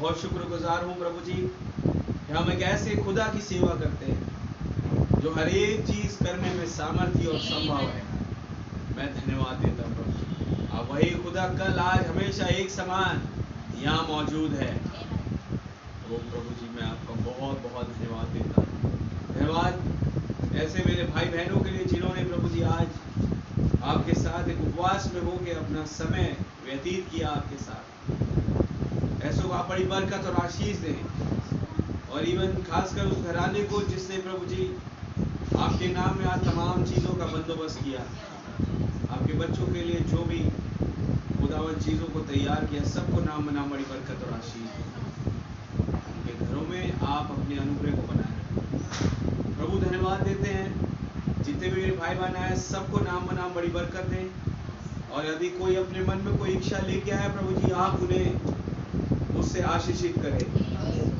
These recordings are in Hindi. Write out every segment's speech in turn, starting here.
बहुत शुक्रगुजार हूँ प्रभु जी कि हम एक ऐसे खुदा की सेवा करते हैं जो हर एक चीज करने में सामर्थ्य और संभव है। मैं धन्यवाद देता हूँ प्रभु जी। आप वही खुदा कल आज हमेशा एक समान यहाँ मौजूद है। वो प्रभु जी मैं आपका बहुत बहुत धन्यवाद देता हूँ। धन्यवाद ऐसे मेरे भाई बहनों के लिए जिन्होंने प्रभु जी आज आपके साथ एक उपवास में होकर अपना समय व्यतीत किया आपके साथ। ऐसो आप बड़ी बरकत और आशीष दें और इवन खासकर उस घराने को जिसने प्रभु जी आपके नाम में आज तमाम चीज़ों का बंदोबस्त किया। आपके बच्चों के लिए जो भी खुदावन चीज़ों को तैयार किया, सबको नाम बनाम बड़ी बरकत और आशीष दें। उनके घरों में आप अपने अनुग्रह को बनाए रखें। प्रभु धन्यवाद देते हैं जितने भी मेरे भाई बहन आए सबको नाम बनाम बड़ी बरकत दें। और यदि कोई अपने मन में कोई इच्छा लेके आया प्रभु जी आप उन्हें उससे आशीषित करें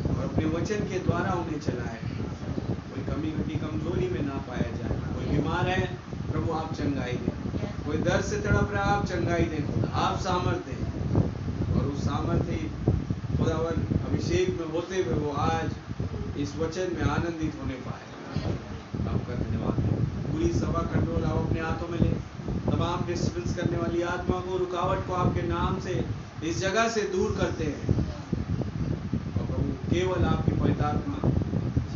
और अपने वचन के द्वारा उन्हें चलाएं। कोई कमी घटी कमजोरी में ना पाया जाए। कोई बीमार है प्रभु आप चंगाई दें। कोई दर्द से तड़प रहा आप चंगाई दें। खुदा आप सामर्थ्य दें और उस सामर्थ्य खुदावन अभिषेक में होते हुए वो आज इस वचन में आनंदित होने पाए। आपका धन्यवाद है। पूरी सभा कंट्रोल आप अपने हाथों में लें। तमाम डिस्टर्बेंस करने वाली आत्मा को, रुकावट को आपके नाम से इस जगह से दूर करते हैं और प्रभु केवल आपकी पवित्र आत्मा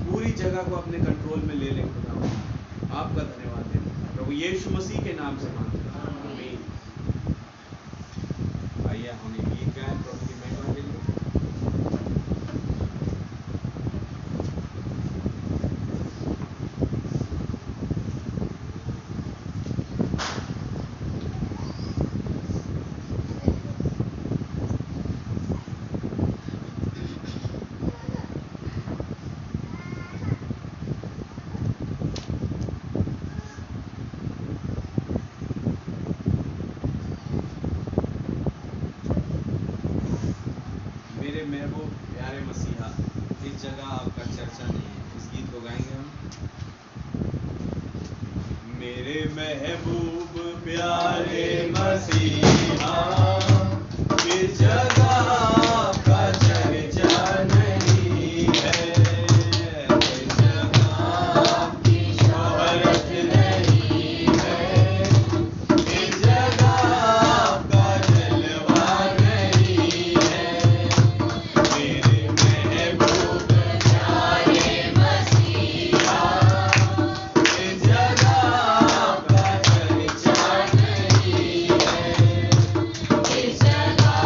पूरी जगह को अपने कंट्रोल में ले लें। खुदा आपका धन्यवाद है प्रभु यीशु मसीह के नाम से मांगते हैं, आमीन। आइए हम एक गीत गाएं प्रभु की महिमा के लिए। मेरे महबूब प्यारे मसीहा, इस जगह आपका चर्चा नहीं है। इस गीत को गाएंगे हम। मेरे महबूब प्यारे मसीहा, इस जगह आपका चर्चा नहीं है। इस जगह आपकी शोहरत नहीं है। इस जगह आपका जलवा नहीं है। मेरे महबूब प्यारे मसीहा, इस जगह आपका चर्चा नहीं है। इस जगह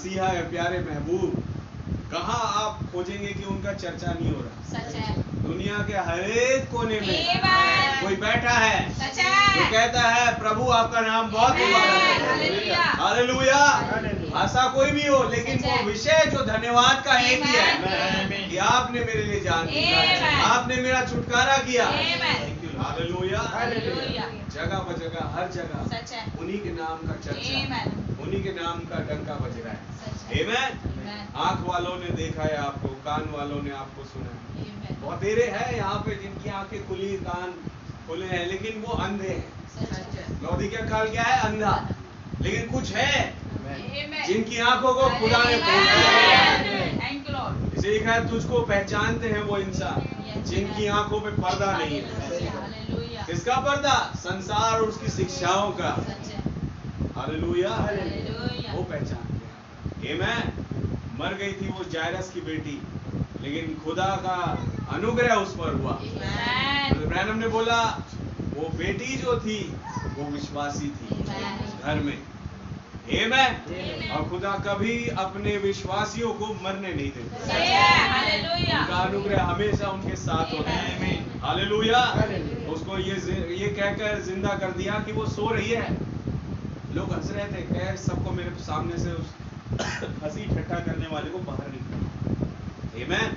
मसीहा या प्यारे महबूब, कहाँ आप खोजेंगे कि उनका चर्चा नहीं हो रहा? सच है। दुनिया के हर एक कोने में Amen. कोई बैठा है सच जो है। कहता है प्रभु आपका नाम बहुत मुबारक है। हालेलुया। हालेलुया। भाषा कोई भी हो, लेकिन सच वो है। विषय जो धन्यवाद का एक ही है Amen. कि आपने मेरे लिए जान दी, Amen. आपने मेरा छुटकारा किया। Amen. हालेलुया। हालेलुया। जगह बजगह हर जगह सच है। उन्हीं के नाम का चर्चा, Amen. उन्हीं के नाम का डंका बज रहा सच है। है। आमेन। Amen. आंख वालों ने देखा है आपको, कान वालों ने आपको सुना है। Amen. बहुत देरे है यहाँ पे जिनकी आंखें खुली, कान खुले हैं, लेकिन वो अंधे हैं। सच है। लौदीकिया काल क्या है? अंधा। लेकिन कुछ है Amen. जिनकी आंखों को खुदा ने खोल दिया है। Amen. Thank you, Lord. इसे लिखा है तुझको पहचानते हैं वो इंसान जिनकी आंखों पे पर्दा नहीं है। हालेलुया। किसका पर्दा? संसार और उसकी शिक्षाओं का। सच है। हालेलुया। हालेलुया। वो पहचानते हैं। आमेन। मर गई थी वो जायरस की बेटी, लेकिन खुदा का अनुग्रह उस पर हुआ। Amen. ब्रैनम ने बोला वो बेटी जो थी वो विश्वासी थी Amen. घर में। आमेन। और खुदा कभी अपने विश्वासियों को मरने नहीं देता। सच है। हालेलुया। उनका अनुग्रह हमेशा उनके साथ होता है। हालेलुया। उसको ये कहकर जिंदा कर दिया कि वो सो रही है। लोग हंस रहे थे, खैर सबको मेरे सामने से उस हंसी ठट्ठा करने वाले को बाहर निकाला। आमेन।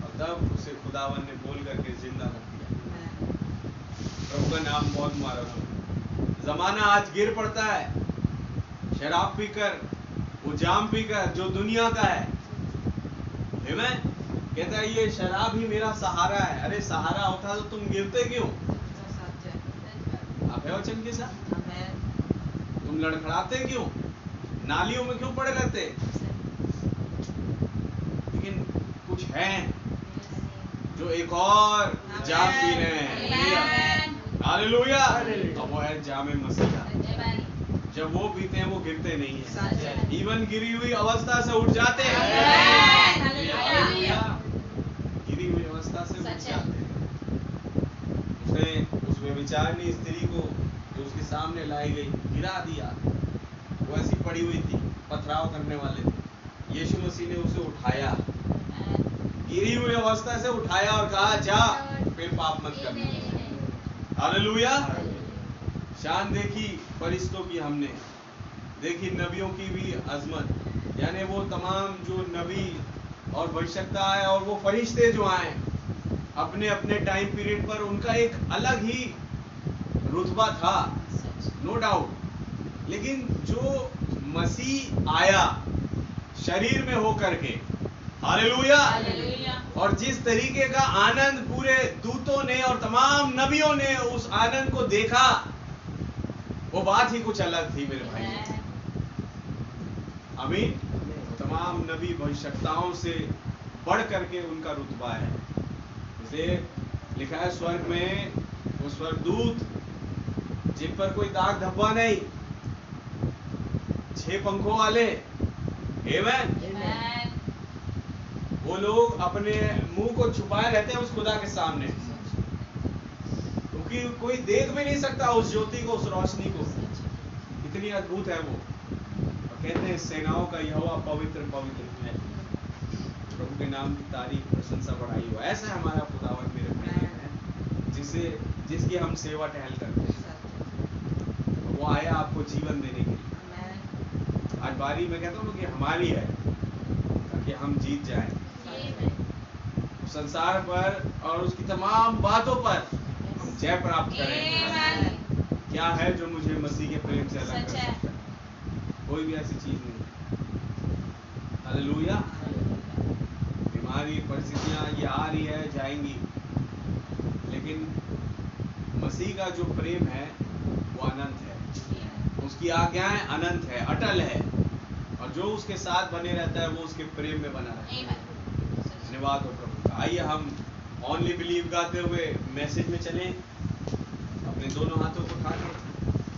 और तब उसे खुदावन ने बोल करके जिंदा कर दिया। प्रभु का नाम बहुत मुबारक हो। जमाना आज गिर पड़ता है शराब पीकर, वो जाम पीकर जो दुनिया का है। आमेन। कहता है ये शराब ही मेरा सहारा है। अरे सहारा होता तो तुम गिरते क्यों? आप है वचन के साथ? तुम लड़खड़ाते क्यों? नालियों में क्यों पड़े रहते? लेकिन कुछ हैं जो एक और जाम पी रहे हैं। हालेलुया। और वो है जामे मसीहा। जब वो पीते हैं वो गिरते नहीं है, इवन गिरी हुई अवस्था से उठ जाते हैं। गिरी हुई अवस्था से उठ जाते हैं। उसने उस व्यभिचारिणी स्त्री को जो उसके सामने लाई गई गिरा दिया। वो ऐसी पड़ी हुई थी, पथराव करने वाले थे। यीशु मसीह ने उसे उठाया, गिरी हुई अवस्था से उठाया और कहा जा फिर पाप मत करना। हालेलुया। शान देखी फरिश्तों की हमने, देखी नबियों की भी अजमत, यानी वो तमाम जो नबी और भविष्यवक्ता आए और वो फरिश्ते जो आए अपने अपने टाइम पीरियड पर, उनका एक अलग ही रुतबा था, नो डाउट। लेकिन जो मसीह आया शरीर में होकर के, हालेलुया, और जिस तरीके का आनंद पूरे दूतों ने और तमाम नबियों ने उस आनंद को देखा, वो बात ही कुछ अलग थी मेरे भाई। आमीन। तमाम नबी भविष्यवक्ताओं से बढ़ करके उनका रुतबा है। इसे लिखा है स्वर्ग में वो स्वर्गदूत जिन पर कोई दाग धब्बा नहीं, 6 पंखों वाले, आमीन। वो लोग अपने मुंह को छुपाए रहते हैं उस खुदा के सामने, क्योंकि कोई देख भी नहीं सकता उस ज्योति को, उस रोशनी को। इतनी अद्भुत है वो। और कहते हैं सेनाओं का यहोवा पवित्र पवित्र है। प्रभु के नाम की तारीफ प्रशंसा बढ़ाई हो। ऐसा हमारा खुदावन मेरे भाई है जिसकी हम सेवा टहल करते हैं। वो आया आपको जीवन देने के लिए। आज बारी मैं कहता हूँ कि हमारी है ताकि हम जीत जाएं संसार पर और उसकी तमाम बातों पर हम जय प्राप्त करें। क्या है जो मुझे मसीह के प्रेम से अलग कर सकता है? कोई भी ऐसी चीज नहीं। हालेलुया। बीमारी परिस्थितियां ये आ रही है जाएंगी, लेकिन मसीह का जो प्रेम है वो अनंत है, उसकी आज्ञाएं अनंत है, अटल है, और जो उसके साथ बने रहता है वो उसके प्रेम में बना रहता है। धन्यवाद हो प्रभु का। आइए हम ओनली बिलीव गाते हुए मैसेज में चलें। अपने दोनों हाथों को उठा के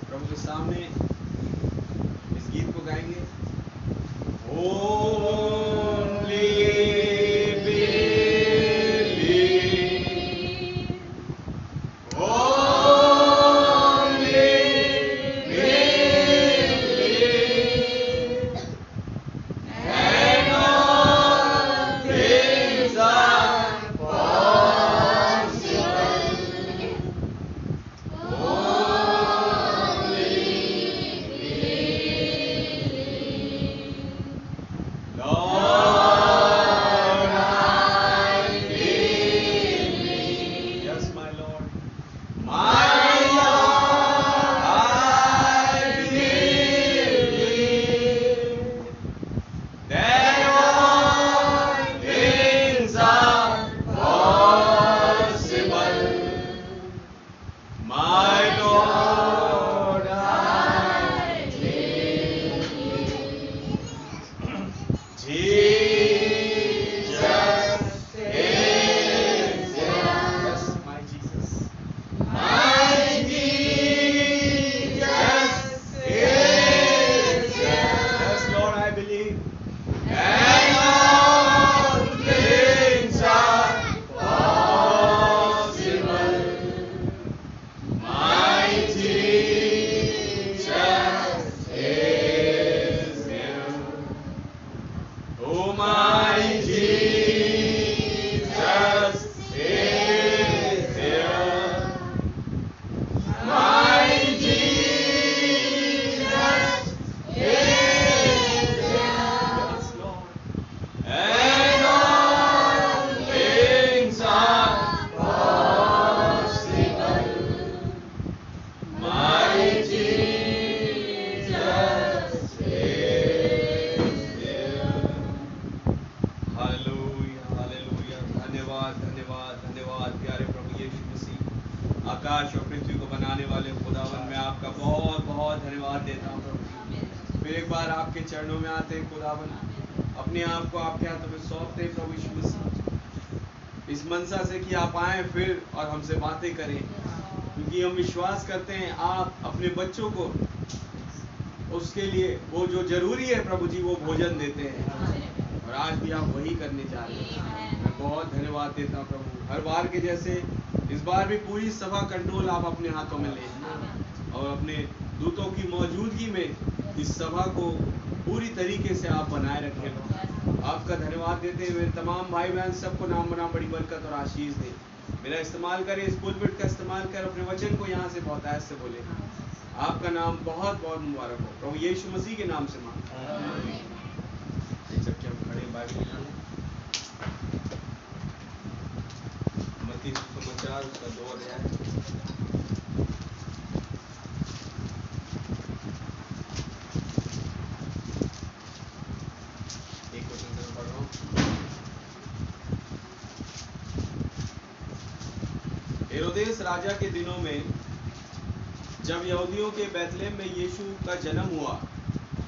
प्रभु के सामने इस गीत को गाएंगे। ओनली आकाश और पृथ्वी को बनाने वाले खुदावन, मैं आपका बहुत बहुत धन्यवाद देता हूँ प्रभु जी। फिर एक बार आपके चरणों में आते हैं खुदावन, अपने आप को आपके हाथों में सौंपते हैं प्रभु यीशु मसीह, इस मनसा से कि आप आए फिर और हमसे बातें करें, क्योंकि हम विश्वास करते हैं आप अपने बच्चों को उसके लिए वो जो जरूरी है प्रभु जी वो भोजन देते हैं, और आज भी आप वही करने जा रहे हैं। मैं बहुत धन्यवाद देता हूँ प्रभु, हर बार के जैसे इस बार भी पूरी सभा कंट्रोल आप अपने हाथों में लें और अपने दूतों की मौजूदगी में इस सभा को पूरी तरीके से आप बनाए रखें। आपका धन्यवाद देते हैं, मेरे तमाम भाई बहन सबको नाम बना बड़ी बरकत और आशीष दे। मेरा इस्तेमाल करें, इस पुलपिट का इस्तेमाल कर अपने वचन को यहाँ से बहुतायत से बोले। आपका नाम बहुत बहुत मुबारक हो प्रभु यीशु मसीह के नाम से मांगते हैं। जबकि हम खड़े बाइबल निकालें, मत्ती सुसमाचार उसका 2 अध्याय, एक क्वेश्चन से मैं पढ़ रहा हूँ। हेरोदेस राजा के दिनों में जब यहूदियों के बैतलहम में यीशु का जन्म हुआ,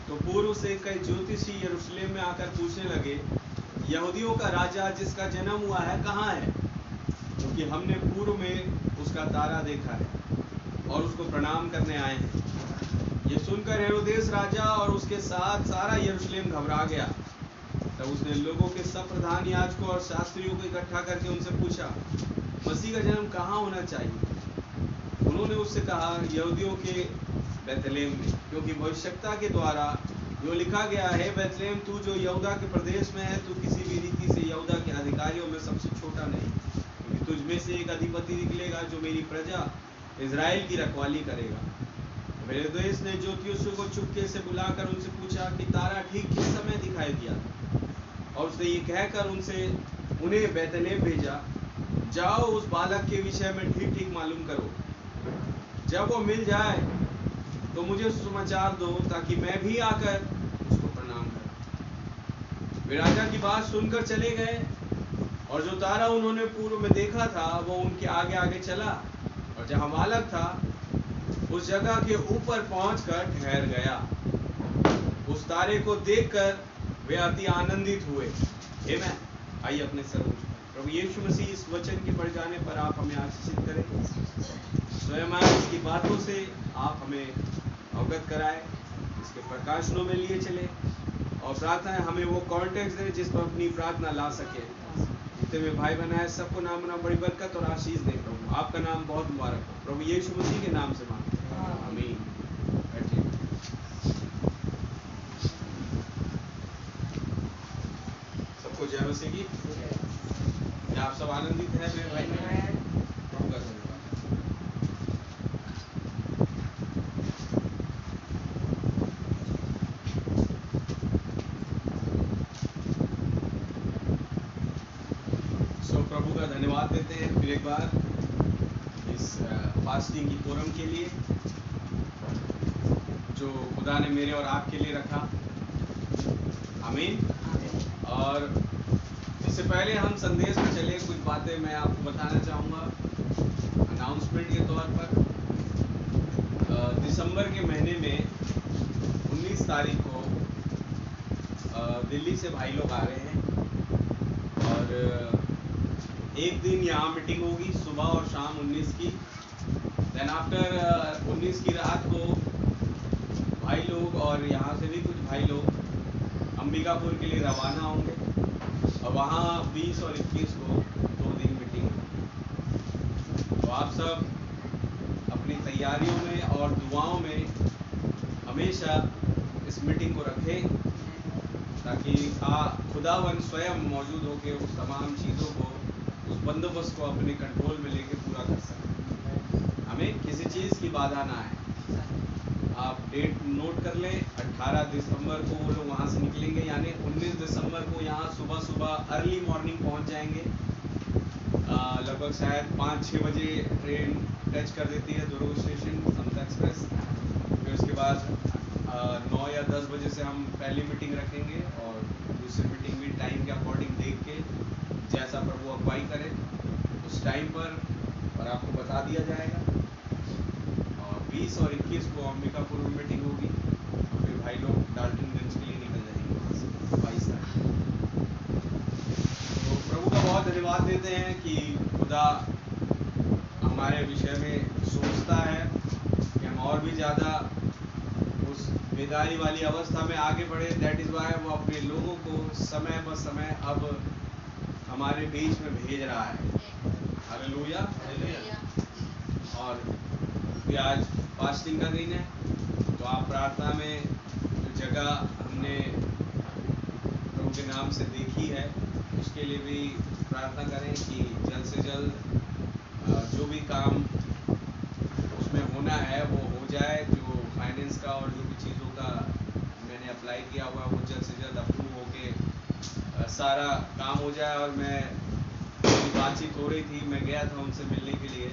तो पूर्व से कई ज्योतिषी यरूशलेम में आकर पूछने लगे, यहूदियों का राजा जिसका जन्म हुआ है कहाँ है? क्योंकि हमने पूर्व में उसका तारा देखा है और उसको प्रणाम करने आए हैं। ये सुनकर हेरोदेस राजा और उसके साथ सारा यरूशलेम घबरा गया। तब उसने लोगों के सब प्रधान याजकों और शास्त्रियों को इकट्ठा करके उनसे पूछा, मसीह का जन्म कहाँ होना चाहिए? उन्होंने उससे कहा, यहूदियों के बैतलहम में, क्योंकि भविष्यवक्ता के द्वारा जो लिखा गया है, बैतलहम तू जो यहूदा के प्रदेश में है, तू किसी भी रीति से यहूदा के अधिकारियों में सबसे छोटा नहीं, क्योंकि तुझ में से एक अधिपति निकलेगा जो मेरी प्रजा इजराइल की रखवाली करेगा। हेरोदेस ने ज्योतिषियों को चुपके से बुलाकर उनसे पूछा कि तारा ठीक किस समय दिखाई दिया, और उसने ये कहकर उन्हें बैतलहम भेजा, जाओ उस बालक के विषय में ठीक ठीक मालूम करो, जब वो मिल जाए तो मुझे समाचार दो, ताकि मैं भी आकर उसको प्रणाम करूं। वे राजा की बात सुनकर चले गए, और जो तारा उन्होंने पूर्व में देखा था वो उनके आगे आगे चला, और जहां बालक था उस जगह के ऊपर पहुंचकर ठहर गया। उस तारे को देखकर वे अति आनंदित हुए। आमीन। आइए अपने सर ऊंचे करें। प्रभु यीशु मसीह इस वचन के पढ़ जाने पर आप हमें आशीषित करें, स्वयं इसकी बातों से आप हमें अवगत कराए, इसके प्रकाशनों में लिए चले, और प्रार्थना है हमें वो कॉन्टेक्स्ट दें जिस पर अपनी प्रार्थना ला सके। जितने में भाई बनाए सबको नाम नाम बड़ी बरकत और आशीष दे प्रभु, आपका नाम बहुत मुबारक हो प्रभु यीशु मसीह के नाम से मांगते हैं, आमीन। बैठिए। सबको जय मसीह की। क्या आप सब आनंदित हैं मेरे भाई बहन? प्रभु का धन्यवाद। प्रभु का धन्यवाद देते हैं फिर एक बार इस फास्टिंग की फोरम के लिए जो खुदा ने मेरे और आपके लिए रखा, आमीन। और इससे पहले हम संदेश में चले, कुछ बातें मैं आपको बताना चाहूँगा अनाउंसमेंट के तौर पर। दिसंबर के महीने में 19 तारीख को दिल्ली से भाई लोग आ रहे हैं, और एक दिन यहाँ मीटिंग होगी सुबह और शाम 19 की। देन आफ्टर 19 की रात को भाई लोग और यहाँ से भी कुछ भाई लोग अंबिकापुर के लिए रवाना होंगे, और वहाँ 20 और 21 को 2 दिन मीटिंग होगी। तो आप सब अपनी तैयारियों में और दुआओं में हमेशा इस मीटिंग को रखें, ताकि खुदावन स्वयं मौजूद होकर उस तमाम चीज़ों को, उस बंदोबस्त को अपने कंट्रोल में लेके पूरा कर सकें। हमें किसी चीज़ की बाधा ना आए। आप डेट नोट कर लें, 18 दिसंबर को वो लोग वहाँ से निकलेंगे, यानी 19 दिसंबर को यहाँ सुबह सुबह अर्ली मॉर्निंग पहुँच जाएंगे। लगभग शायद 5-6 बजे ट्रेन टच कर देती है दुर्ग स्टेशन समता एक्सप्रेस। फिर उसके बाद 9 या 10 बजे से हम पहली मीटिंग रखेंगे, और दूसरी मीटिंग भी टाइम के अकॉर्डिंग देख के जैसा प्रभु अगुवाई करे उस टाइम पर और आपको बता दिया जाएगा। 20 और 21 को अंबिकापुर में मीटिंग होगी, और फिर भाई लोग डाल्टनगंज के लिए निकल जाएंगे वहाँ से 22 तारीख। तो प्रभु का बहुत धन्यवाद देते हैं कि खुदा हमारे विषय में सोचता है कि हम और भी ज़्यादा उस बेदारी वाली अवस्था में आगे बढ़े। दैट इज़ वाई वो अपने लोगों को समय ब समय अब हमारे बीच में भेज रहा है। हालेलुया। और भी आज फास्टिंग का दिन है, तो आप प्रार्थना में जो जगह हमने प्रभु के नाम से देखी है उसके लिए भी प्रार्थना करें कि जल्द से जल्द जो भी काम उसमें होना है वो हो जाए। जो फाइनेंस का और जो भी चीज़ों का मैंने अप्लाई किया हुआ वो जल्द से जल्द अप्रूव होके सारा काम हो जाए। और मैं बातचीत हो रही थी, मैं गया था उनसे मिलने के लिए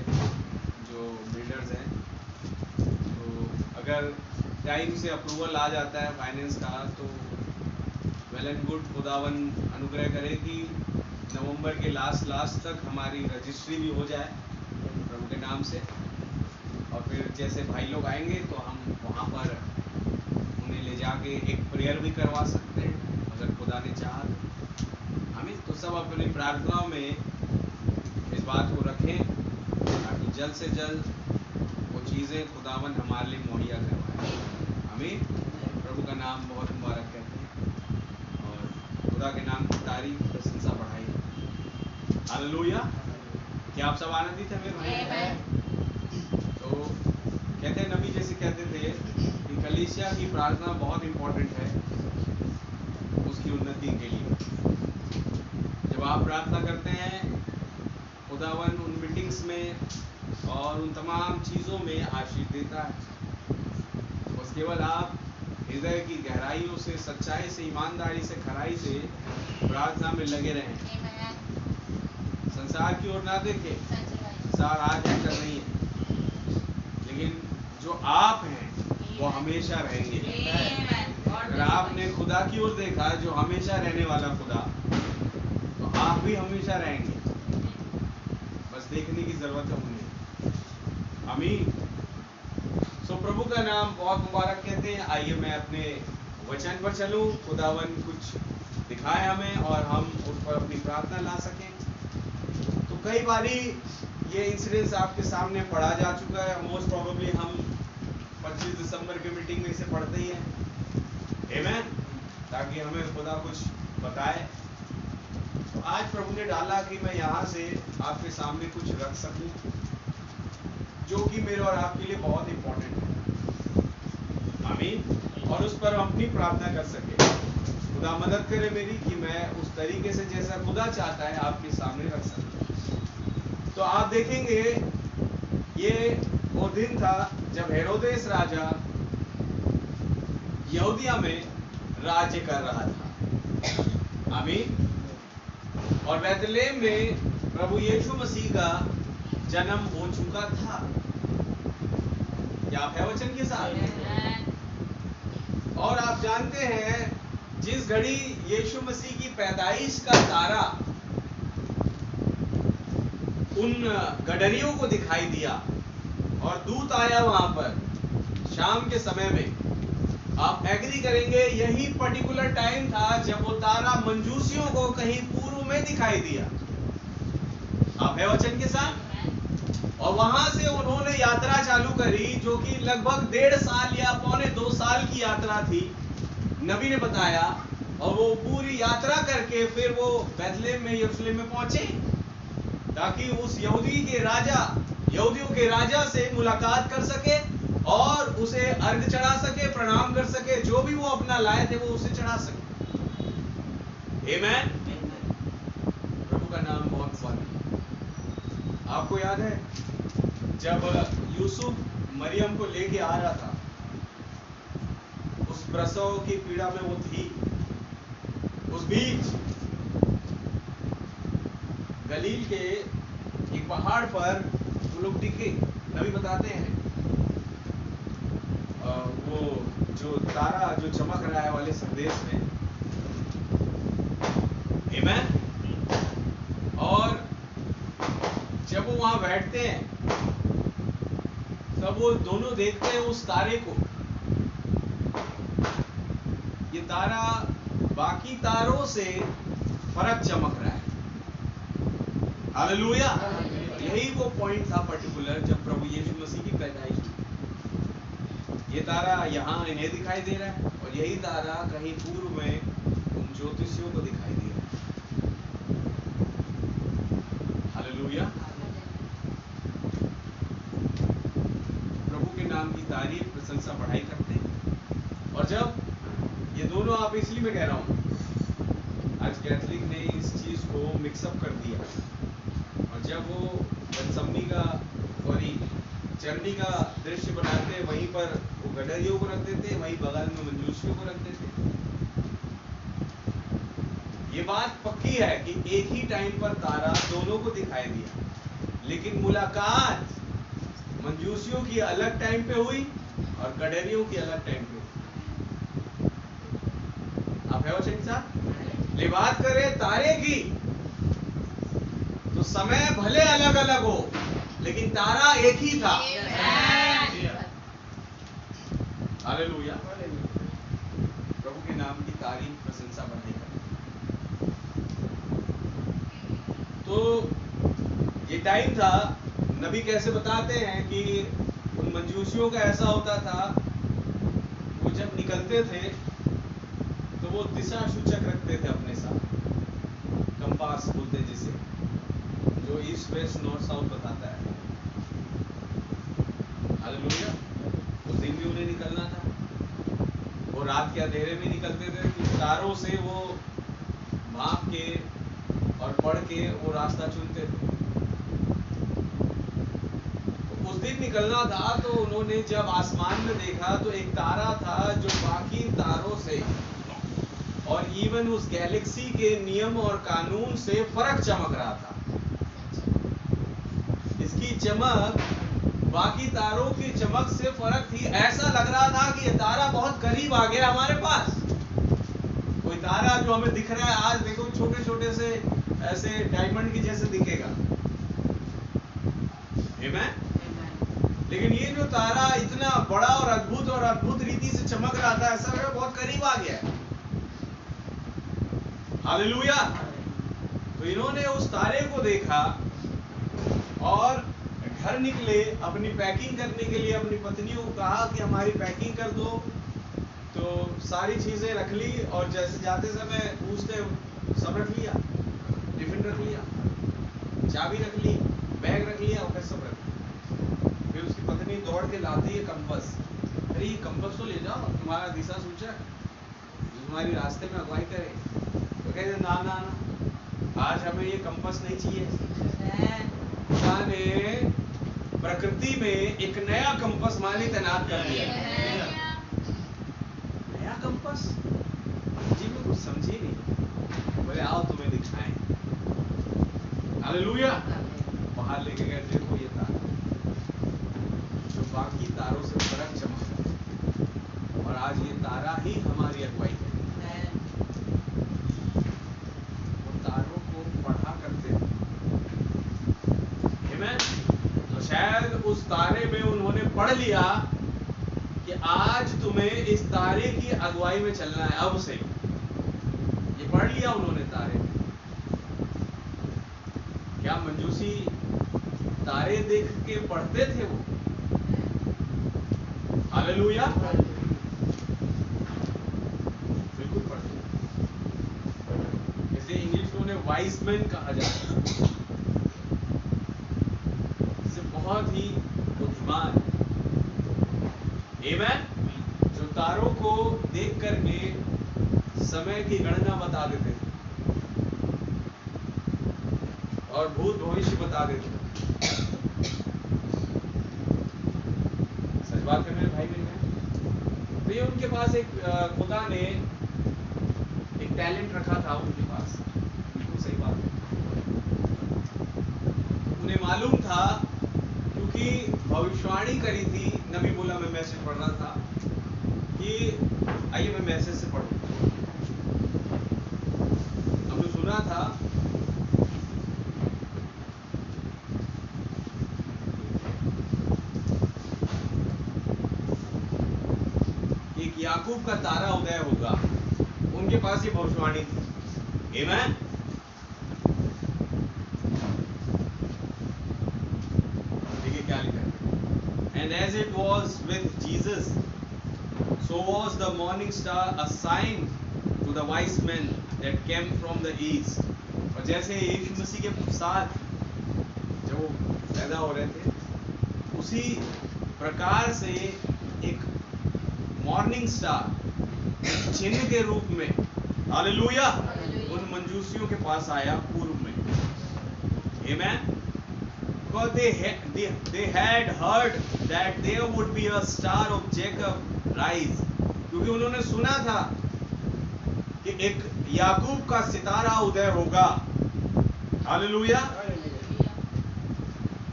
जो बिल्डर्स हैं, तो अगर टाइम से अप्रूवल आ जाता है फाइनेंस का तो वेल एंड गुड, खुदावन अनुग्रह करे कि नवंबर के लास्ट तक हमारी रजिस्ट्री भी हो जाए प्रभु के नाम से। और फिर जैसे भाई लोग आएंगे तो हम वहाँ पर उन्हें ले जाके एक प्रेयर भी करवा सकते हैं अगर खुदा ने चाहा तो। हमें तो सब अपनी प्रार्थनाओं में इस बात को रखें ताकि जल्द से जल्द वो चीज़ें खुदावन हमारे लिए मुहैया करवाए। हमें प्रभु का नाम बहुत मुबारक कहते हैं और खुदा के नाम की तारीफ प्रशंसा बढ़ाई। हालेलुया। क्या आप सब आनंदित हैं मेरे भाई? तो कहते हैं नबी जैसे कहते थे कि कलीसिया की प्रार्थना बहुत इम्पोर्टेंट है उसकी उन्नति के लिए। जब आप प्रार्थना करते हैं खुदावन उन मीटिंग्स में और उन तमाम चीज़ों में आशीष देता है। बस केवल आप हृदय की गहराइयों से, सच्चाई से, ईमानदारी से, खराई से प्रार्थना में लगे रहें। संसार की ओर ना देखें, संसार आज है कल नहीं है, लेकिन जो आप हैं वो हमेशा रहेंगे। अगर आपने खुदा की ओर देखा जो हमेशा रहने वाला खुदा, तो आप भी हमेशा रहेंगे। बस देखने की जरूरत है उन्हें। आमीन। सो प्रभु का नाम बहुत मुबारक कहते हैं। आइए मैं अपने वचन पर चलूं, खुदावन कुछ दिखाए हमें और हम उस पर अपनी प्रार्थना ला सकें। तो कई बारी ये इंसिडेंस आपके सामने पढ़ा जा चुका है। मोस्ट प्रोबेबली हम 25 दिसंबर की मीटिंग में इसे पढ़ते ही हैं। आमीन। ताकि हमें खुदा कुछ बताए। तो आज प्रभु ने डाला कि मैं यहाँ से आपके सामने कुछ रख सकूं जो कि मेरे और आपके लिए बहुत इम्पोर्टेंट है। आमीन। और उस पर हम अपनी प्रार्थना कर सके। खुदा मदद करे मेरी कि मैं उस तरीके से जैसा खुदा चाहता है आपके सामने रख सकूं। तो आप देखेंगे ये वो दिन था जब हेरोदेस राजा यहूदिया में राज्य कर रहा था। आमीन। और बैतलहम में प्रभु यीशु मसीह का जन्म हो चुका था। क्या आप है वचन के साथ? और आप जानते हैं जिस घड़ी यीशु मसीह की पैदाइश का तारा उन गडरियों को दिखाई दिया और दूत आया वहां पर शाम के समय में, आप एग्री करेंगे यही पर्टिकुलर टाइम था जब वो तारा मंजूसियों को कहीं पूर्व में दिखाई दिया। आप है वचन के साथ? और वहां से उन्होंने यात्रा चालू करी जो कि लगभग 1.5 साल या 1.25 साल की यात्रा थी, नबी ने बताया। और वो पूरी यात्रा करके फिर वो बैतलहम में, यरूशलेम में पहुंचे ताकि उस यहूदियों के राजा से मुलाकात कर सके और उसे अर्घ चढ़ा सके, प्रणाम कर सके, जो भी वो अपना लाए थे वो उसे चढ़ा सके। आमीन। प्रभु का नाम बहुत स्वागत। आपको याद है जब यूसुफ मरियम को लेके आ रहा था, उस प्रसव की पीड़ा में वो थी, उस बीच गलील के एक पहाड़ पर वो लोग टिके। नबी बताते हैं वो जो तारा जो चमक रहा है वाले संदेश में। आमीन। और जब वो वहां बैठते हैं तब वो दोनों देखते हैं उस तारे को। ये तारा बाकी तारों से फर्क चमक रहा है। हालेलुया। यही वो पॉइंट था पर्टिकुलर जब प्रभु यीशु मसीह की पैदाइश हुई। ये तारा यहाँ इन्हें दिखाई दे रहा है और यही तारा कहीं पूर्व में उन ज्योतिषियों को दिखाई दे रहा है। हालेलुया। प्रभु के नाम की तारीफ प्रशंसा बढ़ाई करते हैं। और जब ये दोनों, आप इसलिए मैं कह रहा हूँ, आज कैथलिक ने इस चीज को मिक्सअप कर दिया। और जब वो बनसमनी का सॉरी चरनी का दृश्य बनाते, वहीं पर वो गडरियों को रख देते, वहीं बगल में मंजूषियों को रख देते। ये बात पक्की है कि एक ही टाइम पर तारा दोनों को दिखाई दिया, लेकिन मुलाकात मंजूसियों की अलग टाइम पे हुई और गडरियों की अलग टाइम पे हुई। आप है वचन साहब? ले बात करें तारे की, तो समय भले अलग अलग हो, लेकिन तारा एक ही था। हालेलुया। प्रभु के नाम की तारीफ प्रशंसा बढ़ेगा। तो ये टाइम था, नबी कैसे बताते हैं कि उन मंजूसियों का ऐसा होता था, वो जब निकलते थे तो वो दिशा सूचक रखते थे अपने साथ, कंपास बोलते जिसे, जो ईस्ट वेस्ट नॉर्थ साउथ बताता है। हालेलुया। उस दिन भी उन्हें निकलना था। वो रात के अंधेरे में निकलते थे, तो तारों से वो भाप के और पढ़ के वो रास्ता चुनते थे। तो उस दिन निकलना था, तो उन्होंने जब आसमान में देखा तो एक तारा था जो बाकी तारों से और इवन उस गैलेक्सी के नियम और कानून से फर्क चमक रहा था। इसकी चमक बाकी तारों की चमक से फर्क थी। ऐसा लग रहा था कि ये तारा बहुत करीब आ गया हमारे पास। कोई तारा जो हमें दिख रहा है आज, देखो छोटे छोटे से ऐसे डायमंड की जैसे दिखेगा, आमेन। लेकिन ये जो तारा इतना बड़ा और अद्भुत रीति से चमक रहा था, ऐसा लगा बहुत करीब आ गया है। हालेलुया। तो इन्होंने उस तारे को देखा और घर निकले अपनी पैकिंग करने के लिए। अपनी पत्नियों को कहा कि हमारी पैकिंग कर दो। तो सारी चीजें रख ली और जैसे जाते समय पूछते, सब रख लिया, टिफिन रख लिया, चाबी रख ली, बैग रख लिया और फिर सब रख लिया। फिर उसकी पत्नी दौड़ के लाती है कंपस। अरे ये कंपस तो ले जाओ, तुम्हारा दिशा सूचक जो तुम्हारी रास्ते में अगुवाई करे। तो कहते ना ना ना, आज हमें ये कंपस नहीं चाहिए। खुदा ने प्रकृति में एक नया कंपस हमारे लिए तैनात कर दिया। नया कंपस जी में कुछ समझी नहीं। बोले आओ तुम्हें दिखाएं। हालेलुया। बाहर लेके गए, देखो ये तारा जो बाकी तारों से फर्क चमक रहा है, और आज ये तारा ही हमारी अगुवाई है। वो तारों को पढ़ा करते थे, तो शायद उस तारे में उन्होंने पढ़ लिया कि आज तुम्हें इस तारे की अगुवाई में चलना है। अब से ये पढ़ लिया उन्होंने तारे में। क्या मंजूसी तारे देख के पढ़ते थे वो? हालेलुया। बिल्कुल पढ़ते। इसे इंग्लिश में उन्हें वाइज मैन कहा जाता है। बहुत ही बुद्धिमान, आमेन, जो तारों को देख करके समय की गणना बता देते थे और भूत भविष्य बता देते थे। सच बात है मेरे भाई बहन। तो ये उनके पास एक खुदा ने एक टैलेंट रखा था उनके पास। बिल्कुल सही बात है। उन्हें मालूम था, क्योंकि भविष्यवाणी करी थी। नबी बोला, मैं मैसेज पढ़ रहा था कि आइए मैं मैसेज से पढ़ूं। हमने सुना था एक याकूब का तारा उदय होगा, उनके पास ये भविष्यवाणी थी। आमेन। देखिए क्या लिखा है, and as it was with Jesus so was the morning star a sign to the wise men that came from the east। और जैसे यीशु मसीह के साथ जब वो पैदा हो रहे थे, उसी प्रकार से एक मॉर्निंग स्टार चिन्ह के रूप में, हालेलुया, उन मंजूसियों के पास आया पूर्व में। आमेन। Because they had heard that there would be a star of Jacob rise, क्योंकि उन्होंने सुना था कि एक याकूब का सितारा उदय होगा। हालेलुया।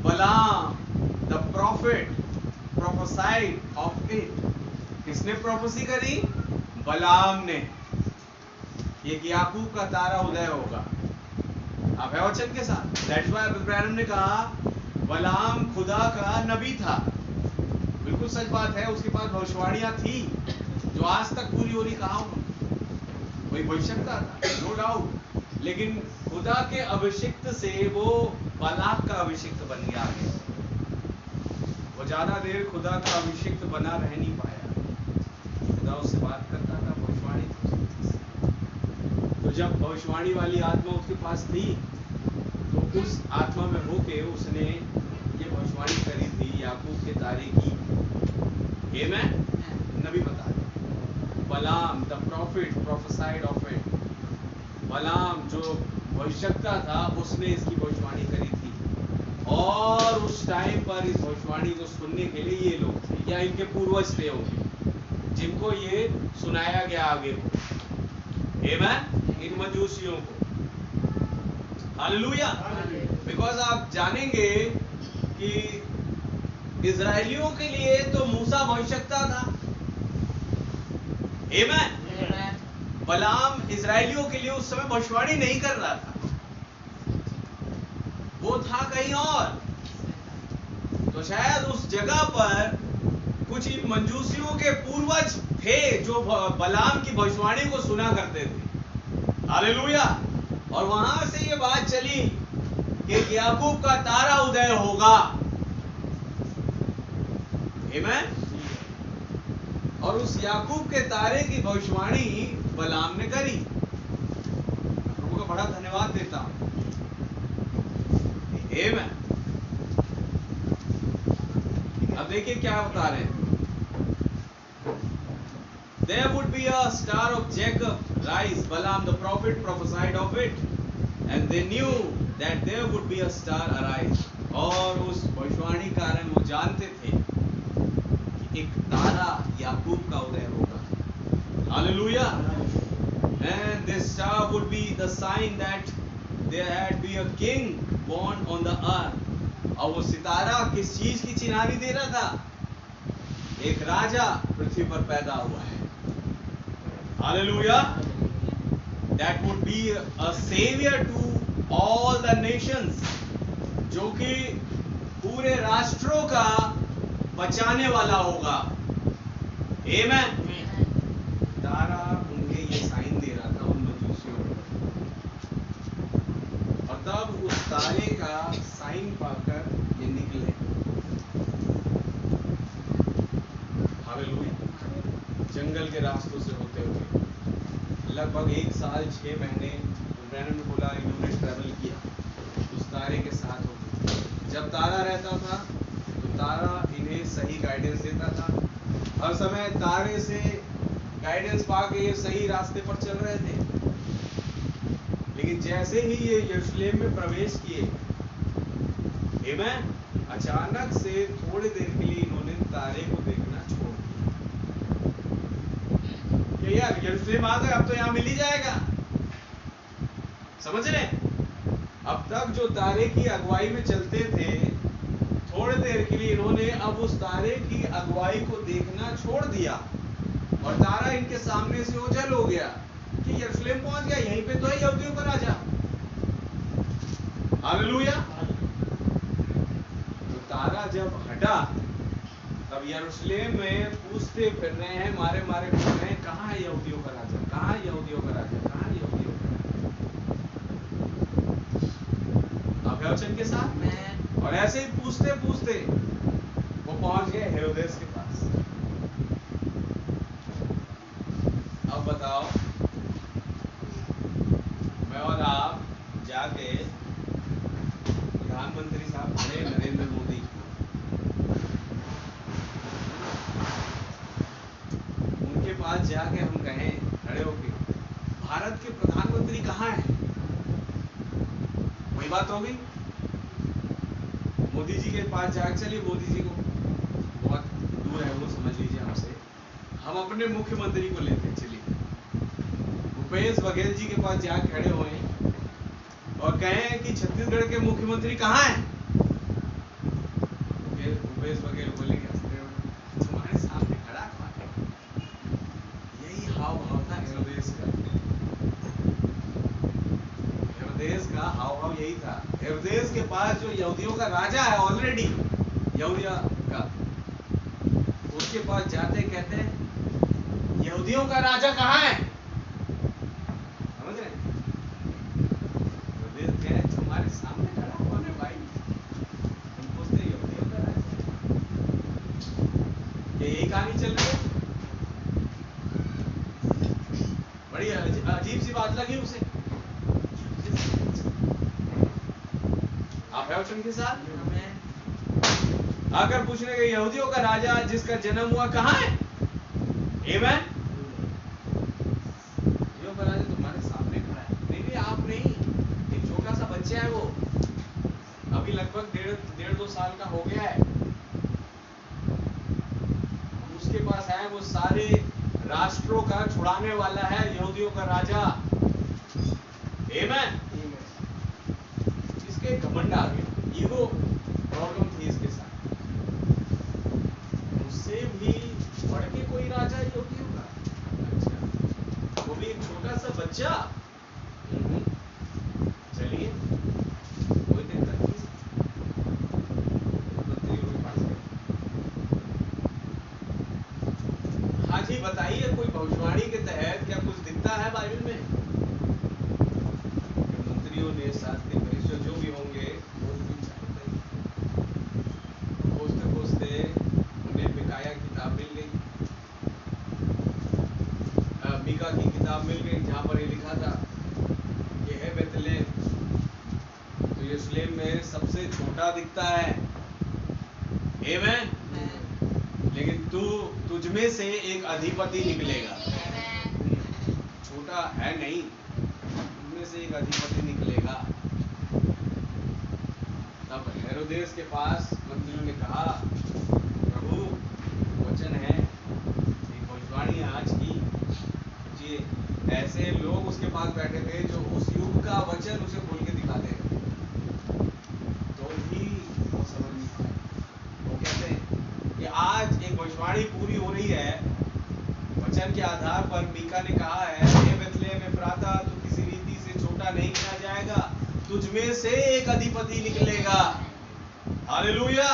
बलाम the profit prophesied of it. किसने प्रोफेसी करी? बलाम ने। एक याकूब का तारा उदय होगा। आप है वचन के साथ। दैट्स व्हाई इब्राहिम ने कहा बलाम खुदा का नबी था। बिल्कुल सच बात है, उसके पास भविष्यवाणियां थी जो आज तक पूरी हो रही। कहा वही भविष्यता था, नो डाउट, लेकिन खुदा के अभिषिक्त से वो बालाक का अभिषिक्त बन गया है। वो ज्यादा देर खुदा का अभिषिक्त बना रह नहीं पाया। खुदा उससे बात करता था, भविष्यवाणी थी। तो जब भविष्यवाणी वाली आत्मा उसके पास थी, तो उस आत्मा में होके उसने ये भविष्यवाणी करी थी याकूब के तारे की। आमेन। नबी बता रहे, बलाम the profit prophesied of it. बलाम जो भविष्यता था, उसने इसकी भविष्यवाणी करी थी। और उस टाइम पर इस भविष्यवाणी को सुनने के लिए ये लोग थे, या इनके पूर्वज थे होंगे, जिनको ये सुनाया गया आगे को। आमेन। इन मजूसियों को। हालेलुया। बिकॉज आप जानेंगे कि इजराइलियों के लिए तो मूसा भविष्यता था। आमेन। बलाम इजराइलियों के लिए उस समय भविष्यवाणी नहीं कर रहा था, वो था कहीं और। तो शायद उस जगह पर कुछ मंजूसियों के पूर्वज थे जो बलाम की भविष्यवाणी को सुना करते थे। हालेलुया। और वहां से ये बात चली कि याकूब का तारा उदय होगा। आमेन। और उस याकूब के तारे की भविष्यवाणी बलाम ने करी। प्रभु का बड़ा धन्यवाद देता हूं। आमेन। अब देखिए क्या बता रहे हैं। There would be a star of Jacob rise. Balaam the prophet prophesied of it, and they knew that there would be a star arise. और उस भविष्यवाणी कारण वो जानते थे कि एक तारा याकूब का उदय होगा। Hallelujah. And this star would be the sign that there had be a king born on the earth. और वो सितारा किस चीज की चिन्हानी दे रहा था? एक राजा पृथ्वी पर पैदा हुआ है। Hallelujah. That would be a savior to all the nations, जो कि पूरे राष्ट्रों का बचाने वाला होगा। Amen. तारा उनके ये साइन दे रहा था उन मजूसियों को, और तब उस तारे का साइन पाकर ये निकले। हालेलुया। जंगल के रास्तों से होते हुए लगभग 1 साल 6 महीने इब्राहिम ने बोला इन्होंने ट्रैवल किया उस तारे के साथ होकर। जब तारा रहता था तो तारा इन्हें सही गाइडेंस देता था। हर समय तारे से गाइडेंस पाके ये सही रास्ते पर चल रहे थे। लेकिन जैसे ही ये यरूशलेम में प्रवेश किए, आमेन, अचानक से थोड़ी देर के लिए इन्होंने तारे को देखना छोड़ दिया कि यार यरूशलेम आ गए, अब तो यहाँ मिल ही जाएगा। समझ रहे? अब तक जो तारे की अगुवाई में चलते थे, थोड़ी देर के लिए इन्होंने अब उस तारे की अगुवाई को देखना छोड़ दिया और तारा इनके सामने से ओझल हो गया कि यरूशलेम पहुंच गया, यहीं पे तो है यहूदियों का राजा। हालेलुया। तो तारा जब हटा तब यरूशलेम में पूछते फिर रहे हैं, मारे मारे फिर रहे हैं, कहाँ है यहूदियों का राजा, कहाँ है यहूदियों का राजा, कहाँ है यहूदियों का राजा। आप है वचन के साथ। और ऐसे ही पूछते पूछते वो पहुंच गए हेरोदेस के पास। अब बताओ, मैं और आप जाके प्रधानमंत्री साहब खड़े नरेंद्र मोदी, उनके पास जाके हम कहें खड़े होके, भारत के प्रधानमंत्री कहाँ हैं? वही बात हो गई। मोदी जी के पास जाके, चलिए मोदी जी को बहुत दूर है वो, समझ लीजिए हमसे, हम अपने मुख्यमंत्री को लेते हैं। चलिए भूपेश बघेल जी के पास जाके खड़े हुए और कहें कि छत्तीसगढ़ के मुख्यमंत्री कहाँ हैं? भूपेश बघेल बोलेंगे तुम्हारे सामने खड़ा कौन है? यही हाव भाव था हेरोदेस का। हेरोदेस का हाव भाव यही था। हेरोदेस के पास जो यहूदियों का राजा है ऑलरेडी, यहूदिया का, उसके पास जाते कहते हैं यहूदियों का राजा कहाँ है? समझ रहे? हेरोदेस कहे तुम्हारे सामने खड़ा कौन है भाई? हम पूछते यहूदियों का राजा। ये यही कहानी चल रही है। बड़ी अजीब सी बात लगी उसे। आप है वचन के साथ। आकर पूछने के यहूदियों का राजा जिसका जन्म हुआ कहाँ है? आमेन। यहूदियों का राजा तुम्हारे सामने खड़ा है। नहीं आप नहीं, एक छोटा सा बच्चा है वो, अभी लगभग डेढ़ दो साल का हो गया है। उसके पास है, वो सारे राष्ट्रों का छुड़ाने वाला है, यहूदियों का राजा। आमेन। इसके घमंड आ गया, ईगो प्रॉब्लम थी इसके साथ। उससे भी बढ़ के कोई राजा यहूदियों का? अच्छा, वो भी एक छोटा सा बच्चा। चलिए कोई दिक्कत नहीं। हाँ जी बताइए, कोई भविष्यवाणी के तहत क्या कुछ दिखता है बाइबल में? मंत्रियों ने, शास्त्री परिषद जो भी होंगे, खोजते खोजते उन्हें मिकाया किताब मिल गई, मीका की किताब मिल गई, जहाँ पर ये लिखा था ये है बेतलेहम, तो यरूशलेम में सबसे छोटा दिखता है। आमेन। लेकिन तुझ में से एक अधिपति निकलेगा। छोटा है नहीं, तुझ में से एक अधिपति निकलेगा। तब हेरोदेस के पास मंत्रियों ने कहा, प्रभु वचन है, एक भविष्यवाणी आज की। जी, ऐसे लोग उसके पास बैठे थे जो उस युग का वचन उसे बोल के दिखाते हैं, तो भी वो समझ नहीं पाए। वो कहते हैं कि आज एक भविष्यवाणी पूरी हो रही है, वचन के आधार पर मीका ने कहा है, हे बेतलेहम एफ्राता, तू किसी रीति से छोटा नहीं किया जाएगा, तुझ में से एक अधिपति निकलेगा। हालेलुया।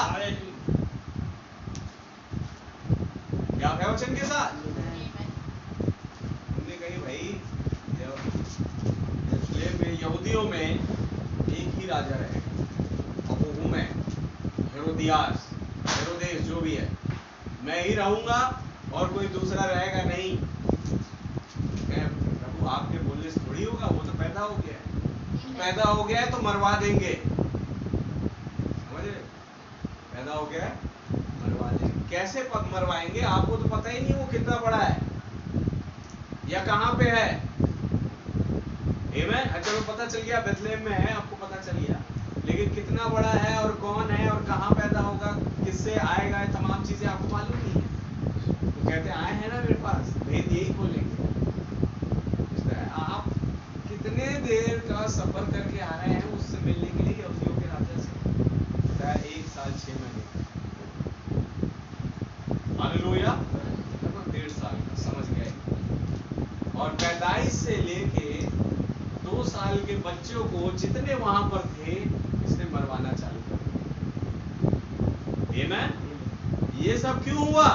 क्या है वचन के साथ? हमने कही भाई यरूशलेम में यहूदियों में एक ही राजा रहेगा, और वो हूं मैं, हेरोदियास, हेरोदेस जो भी है, मैं ही रहूंगा और कोई दूसरा रहेगा नहीं। प्रभु आपके बोलने से थोड़ी होगा, वो तो पैदा हो गया है, पैदा हो गया है तो मरवा देंगे। समझ रहे? पैदा हो गया है मरवा देंगे। कैसे मरवाएंगे? आपको तो पता ही नहीं वो कितना बड़ा है या कहां पे है। आमेन। चलो पता चल गया बेतलेहम में है, आपको पता चल गया, लेकिन कितना बड़ा है और कौन है और कहां पैदा होगा, किससे आएगा, ये तमाम चीजें आपको मालूम नहीं है। तो कहते आए हैं ना मेरे पास, भेद यही खोलेंगे। आप कितने देर का सफर करके आ रहे हैं उससे मिलने के लिए, यहूदियों के राजा से? 1 साल 6 महीने। हालेलुया। लगभग 1.5 साल का, समझ गए। और पैदाइश से लेके 2 साल के बच्चों को जितने वहां पर थे, इसने मरवाना चालू कर दिया। आमेन। ये सब क्यों हुआ?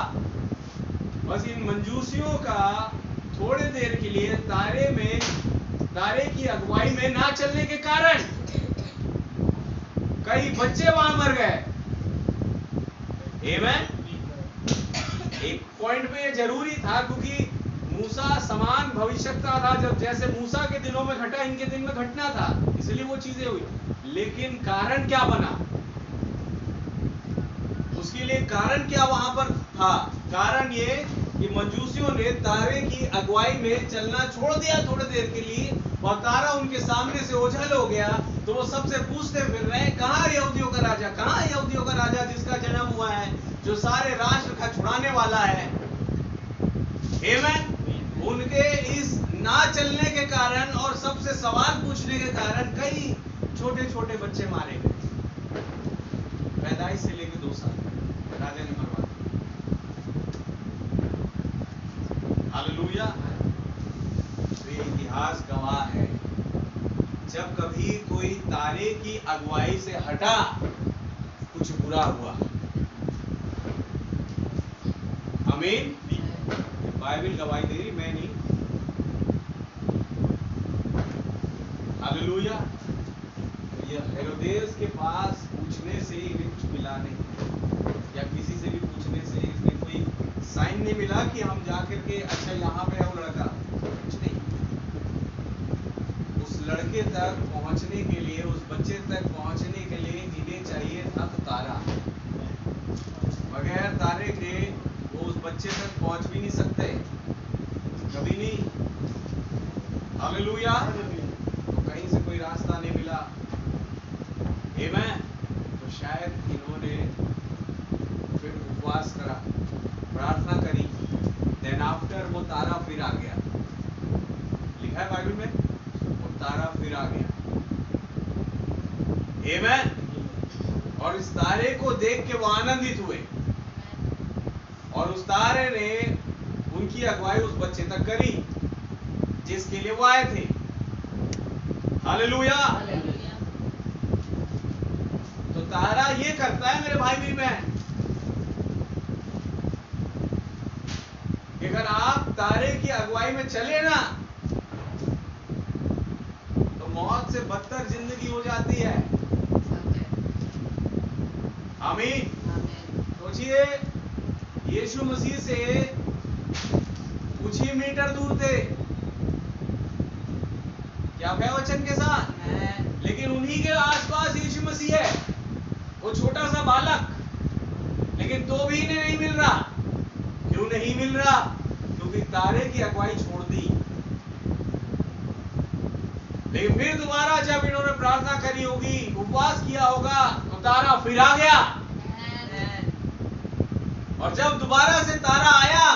बस इन मंजूसियों का थोड़े देर के लिए तारे की अगुवाई में ना चलने के कारण कई बच्चे वहां मर गए। आमीन। एक पॉइंट पे ये जरूरी था, क्योंकि मूसा समान भविष्यता था, जब जैसे मूसा के दिनों में घटा इनके दिन में घटना था, इसलिए वो चीजें हुई। लेकिन कारण क्या बना? उसके लिए कारण क्या वहां पर था? कारण ये कि मंजूसियों ने तारे की अगुवाई में चलना छोड़ दिया थोड़ी देर के लिए, और तारा उनके सामने से ओझल हो गया। तो वो सबसे पूछते फिर रहे, कहां यहूदियों का राजा, कहां यहूदियों का राजा जिसका जन्म हुआ है, जो सारे राष्ट्र का छुड़ाने वाला है। आमीन। उनके इस ना चलने के कारण और सबसे सवाल पूछने के कारण कई छोटे छोटे बच्चे मारे गए, पैदाइश से लेकर 2 साल राजा ने मरवा दिया। हालेलुया। तो ये इतिहास गवाह है, जब कभी कोई तारे की अगुवाई से हटा कुछ बुरा हुआ। आमीन। बाइबल गवाही दे रही, मैं नहीं। हालेलुया। ये हेरोदेस के पास पूछने से इन्हें कुछ मिला नहीं, या किसी से भी पूछने से इसमें कोई साइन नहीं मिला कि हम जाकर के अच्छा यहाँ पे है वो लड़का, कुछ नहीं। उस लड़के तक पहुंचने के लिए, उस बच्चे तक पहुंचने के लिए इन्हें चाहिए था तो तारा। बगैर तारे के वो उस बच्चे तक पहुंच भी नहीं सकते, कभी नहीं। हालेलुया। तो कहीं से कोई रास्ता नहीं मिला। आमीन। तो शायद इन्होंने फिर उपवास करा, प्रार्थना करी, देन आफ्टर वो तारा फिर आ गया। लिखा है बाइबल में, वो तारा फिर आ गया। आमीन। और इस तारे को देख के वो आनंदित हुए, और उस तारे ने उनकी अगुवाई उस बच्चे तक करी जिसके लिए वो आए थे। हालेलुया। तो तारा ये करता है मेरे भाई भी बहन, कि अगर आप तारे की अगुवाई में चले ना, तो मौत से बदतर जिंदगी हो जाती है। आमीन। सोचिए, यीशु मसीह से कुछ ही मीटर दूर थे, क्या वचन के साथ, लेकिन उन्हीं के आसपास यीशु मसीह है, वो छोटा सा बालक, लेकिन तो भी इन्हें नहीं मिल रहा। क्यों नहीं मिल रहा? क्योंकि तारे की अगुवाई छोड़ दी। लेकिन फिर दोबारा जब इन्होंने प्रार्थना करी होगी, उपवास किया होगा, तो तारा फिर आ गया। और जब दोबारा से तारा आया,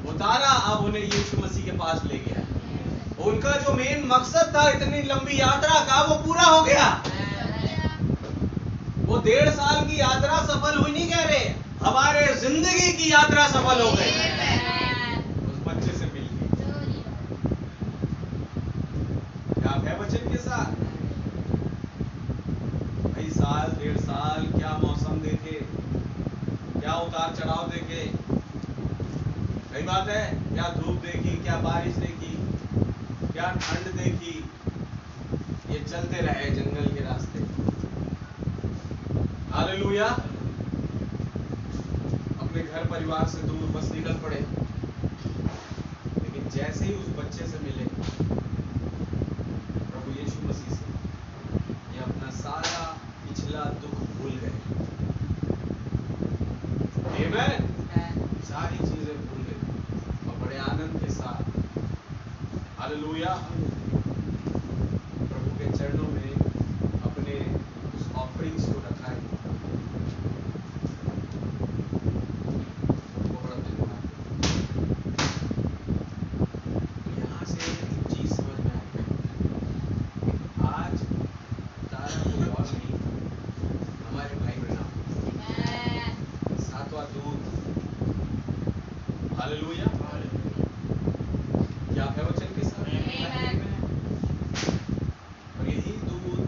वो तारा अब उन्हें यीशु मसीह के पास ले गया। उनका जो मेन मकसद था इतनी लंबी यात्रा का, वो पूरा हो गया। वो 1.5 साल की यात्रा सफल हुई नहीं कह रहे, हमारे जिंदगी की यात्रा सफल हो गई उस बच्चे से मिलकर। क्या आप है वचन के साथ? भाई साल 1.5 साल क्या मौसम देखे, क्या उतार चढ़ाव देखे, सही बात है, क्या धूप देखी, क्या बारिश देखी, क्या ठंड देखी, ये चलते रहे जंगल के रास्ते। हालेलुया। अपने घर परिवार से दूर बस निकल पड़े, लेकिन जैसे ही उस बच्चे से मिले, प्रभु यीशु मसीह से, ये अपना सारा पिछला दुख भूल गए। आमीन। सारी चीजें भूल गए और बड़े आनंद के साथ, हालेलुया, प्रभु के चरणों में अपने उस ऑफरिंग्स को रखा है। वो बड़ा धन्यवाद। यहाँ से एक चीज समझ में आई, आज तारा कोई और नहीं, हमारे भाई बहन, 7वां दूत। हालेलुया। क्या है वचन के साथ? और यही दूत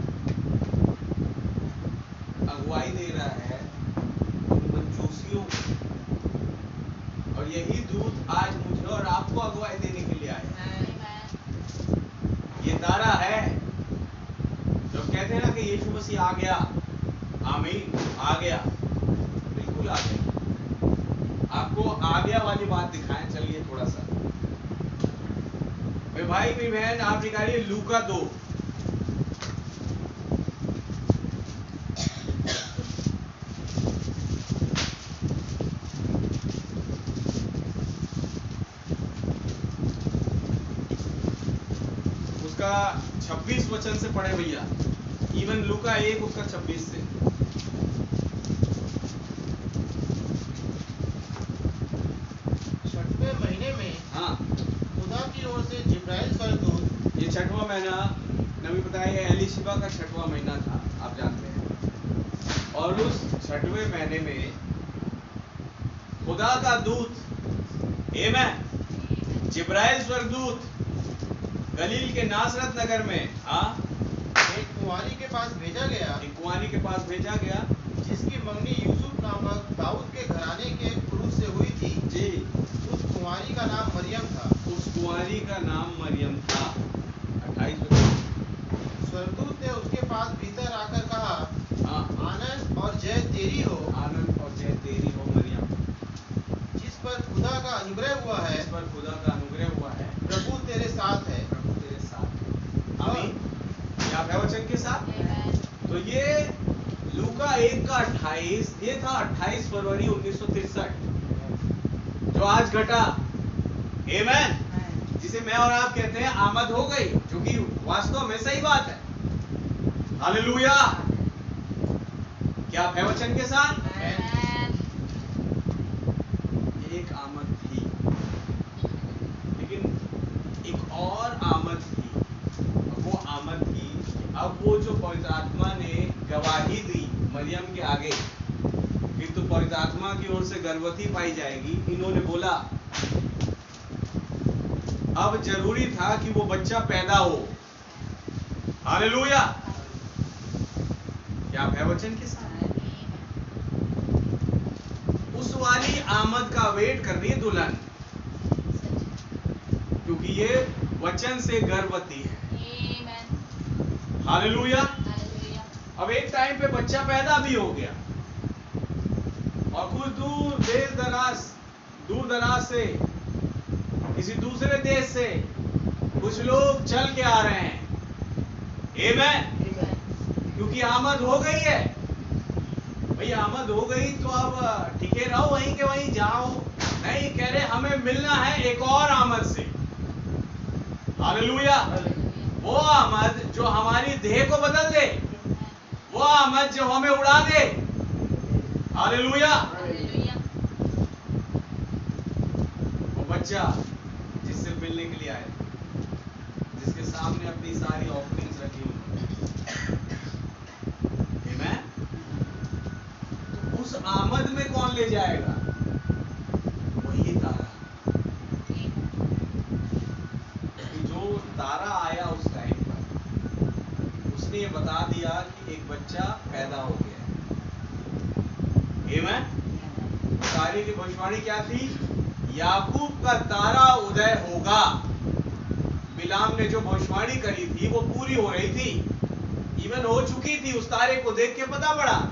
मसीह आ गया, आमीन, आ गया, बिल्कुल आ गया। आपको आ गया वाली बात दिखाएं, चलिए थोड़ा सा। मेरे भाई मेरी बहन, आप निकालिए लूका 2। उसका 26 वचन से पढ़े भैया, इवन लूका 1 उसका 26 से। छठवें महीने में हाँ, खुदा की ओर से जिब्राइल स्वर्गदूत ये छठवां महीना नबी बताया, ये एलीशिबा का छठवां महीना था, आप जानते हैं। और उस छठवें महीने में खुदा का दूत, आमीन, जिब्राइल स्वर्गदूत गलील के नासरत नगर में एक कुंवारी के पास भेजा गया, एक कुंवारी के पास भेजा गया, जिसकी मंगनी यूसुफ नामक दाऊद के घराने के एक पुरुष से हुई थी। जी, उस कुंवारी का नाम मरियम था। उस कुंवारी का नाम मरियम था। 28 स्वर्गदूत ने उसके पास भीतर आकर कहा, हाँ, आनंद और जय तेरी हो, आनंद और जय तेरी हो मरियम, जिस पर खुदा का अनुग्रह हुआ है, इस पर खुदा का अनुग्रह हुआ है, प्रभु तेरे साथ है। प्रभु तेरे साथ है। आमीन। क्या है वचन के साथ? तो ये लूका 1 का 28, ये था 28 फरवरी 1963, जो आज घटा, आमीन, जिसे मैं और आप कहते हैं आमद हो गई, जो कि वास्तव में सही बात है। हालेलुया। क्या है वचन के साथ? एक आमद थी, लेकिन एक और आमद थी। वो आमद थी कि अब वो जो पवित्र आत्मा ने गवाही दी मरियम के आगे, फिर तो पवित्र आत्मा की ओर से गर्भवती पाई जाएगी, इन्होंने बोला अब जरूरी था कि वो बच्चा पैदा हो। हालेलुया। क्या है वचन के साथ? उस वाली आमद का वेट कर रही है दुल्हन, क्योंकि ये वचन से गर्भवती है। हालेलुया। अब एक टाइम पे बच्चा पैदा भी हो गया, और कुछ दूर दराज से, किसी दूसरे देश से कुछ लोग चल के आ रहे हैं, आमीन, क्योंकि आमद हो गई है। भाई आमद हो गई तो अब टिके रहो वहीं के वहीं, जाओ नहीं, कह रहे हमें मिलना है एक और आमद से। हालेलुया। वो आमद जो हमारी देह को बदल दे, वो आमद जो हमें उड़ा दे। हालेलुया। वो बच्चा जिससे मिलने के लिए आए, जिसके सामने अपनी सारी ऑफरिंग्स रखी हुई, आमीन, तो उस आमद में कौन ले जाएगा? वही तारा। जो तारा आया उस टाइम पर, उसने ये बता दिया कि एक बच्चा पैदा हो गया है। आमीन। तारे की भविष्यवाणी क्या थी? याकूब का तारा उदय होगा। बिलाम ने जो भविष्यवाणी करी थी वो पूरी हो रही थी, इवन हो चुकी थी, उस तारे को देख के पता पड़ा।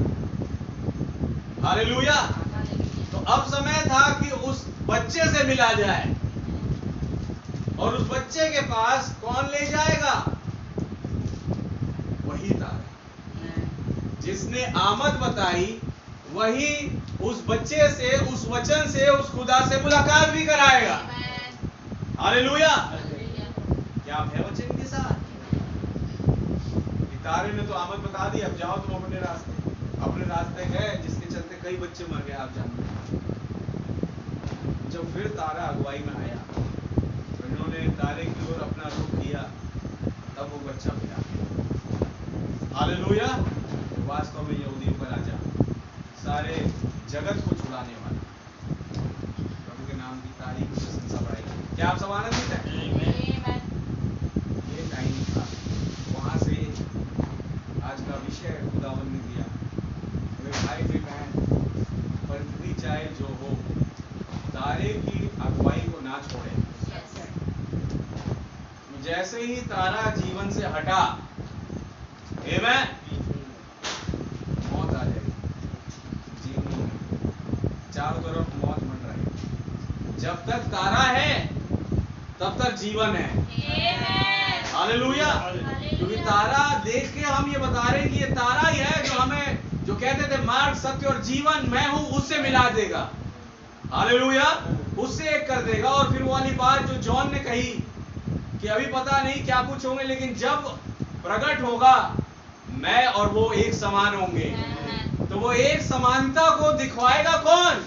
हालेलुया। तो अब समय था कि उस बच्चे से मिला जाए, और उस बच्चे के पास कौन ले जाएगा? वही तारा जिसने आमद बताई, वही उस बच्चे से, उस वचन से, उस खुदा से मुलाकात भी कराएगा। हालेलुया। क्या आप है वचन के साथ? तारे ने तो आमद बता दी, अब जाओ तुम अपने रास्ते गए, जिसके चलते कई बच्चे मर गए, आप जानते हैं। जब फिर तारा अगुवाई में आया, तो इन्होंने तारे की ओर अपना रुख किया, तब वो बच्चा मिला। हालेलुया। वास्तव में यहूदियों का राजा, सारे जगत को छुड़ाने वाला, प्रभु के नाम की तारीफ की प्रशंसा बढ़ाई। क्या आप सब आनंदित हैं? ये टाइम था, वहां से आज का विषय खुदावन ने दिया। मेरे भाई मेरी बहन, परिस्थिति चाहे जो हो, तारे की अगुवाई को ना छोड़े। जैसे ही तारा जीवन से हटा, आमीन, चारों तरफ मौत मंडरा है। जब तक तारा है तब तक जीवन है। Amen. हालेलुया। क्योंकि तारा देख के हम ये बता रहे हैं कि ये तारा ही है जो हमें, जो कहते थे मार्ग सत्य और जीवन मैं हूं, उससे मिला देगा। हालेलुया। उससे एक कर देगा। और फिर वो वाली बात जो जॉन ने कही कि अभी पता नहीं क्या कुछ होंगे, लेकिन जब प्रकट होगा मैं और वो एक समान होंगे। Amen. तो वो एक समानता को दिखवाएगा कौन?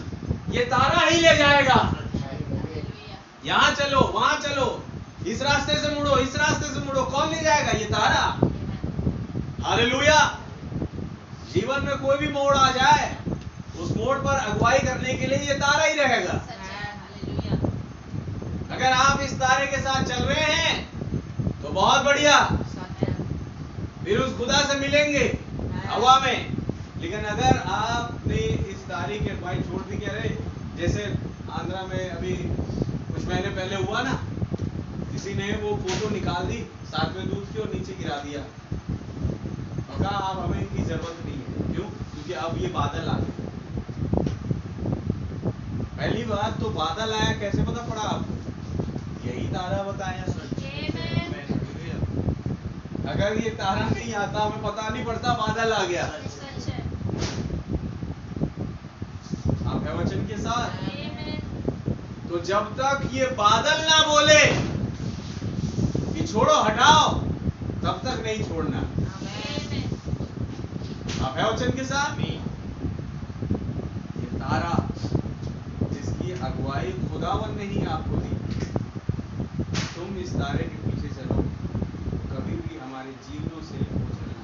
ये तारा ही ले जाएगा। Hallelujah. यहां चलो, वहां चलो, इस रास्ते से मुड़ो, इस रास्ते से मुड़ो, कौन ले जाएगा? ये तारा। Amen. हालेलुया। जीवन में कोई भी मोड़ आ जाए, उस मोड़ पर अगुवाई करने के लिए ये तारा ही रहेगा। सच है। Hallelujah. अगर आप इस तारे के साथ चल रहे हैं तो बहुत बढ़िया, सच है। फिर उस खुदा से मिलेंगे हवा में। लेकिन अगर आपने इस तारे की अगुवाई छोड़ दी, कह रहे जैसे आंध्रा में अभी कुछ महीने पहले हुआ ना, किसी ने वो फोटो निकाल दी 7वें दूत की और नीचे गिरा दिया और कहा अब हमें इनकी जरूरत नहीं है। क्यों? क्योंकि अब ये बादल आ गए। पहली बात तो बादल आया कैसे पता पड़ा आपको? यही तारा बताया। Amen. अगर ये तारा नहीं आता हमें पता नहीं पड़ता बादल आ गया। सच है। आप है वचन के साथ। Amen. तो जब तक ये बादल ना बोले कि छोड़ो हटाओ, तब तक नहीं छोड़ना। Amen. आप है वचन के साथ। ये तारा जिसकी अगुवाई खुदावन ने ही आपको दी, तुम इस तारे के पीछे चलो, कभी भी हमारे जीवनों से उछलना।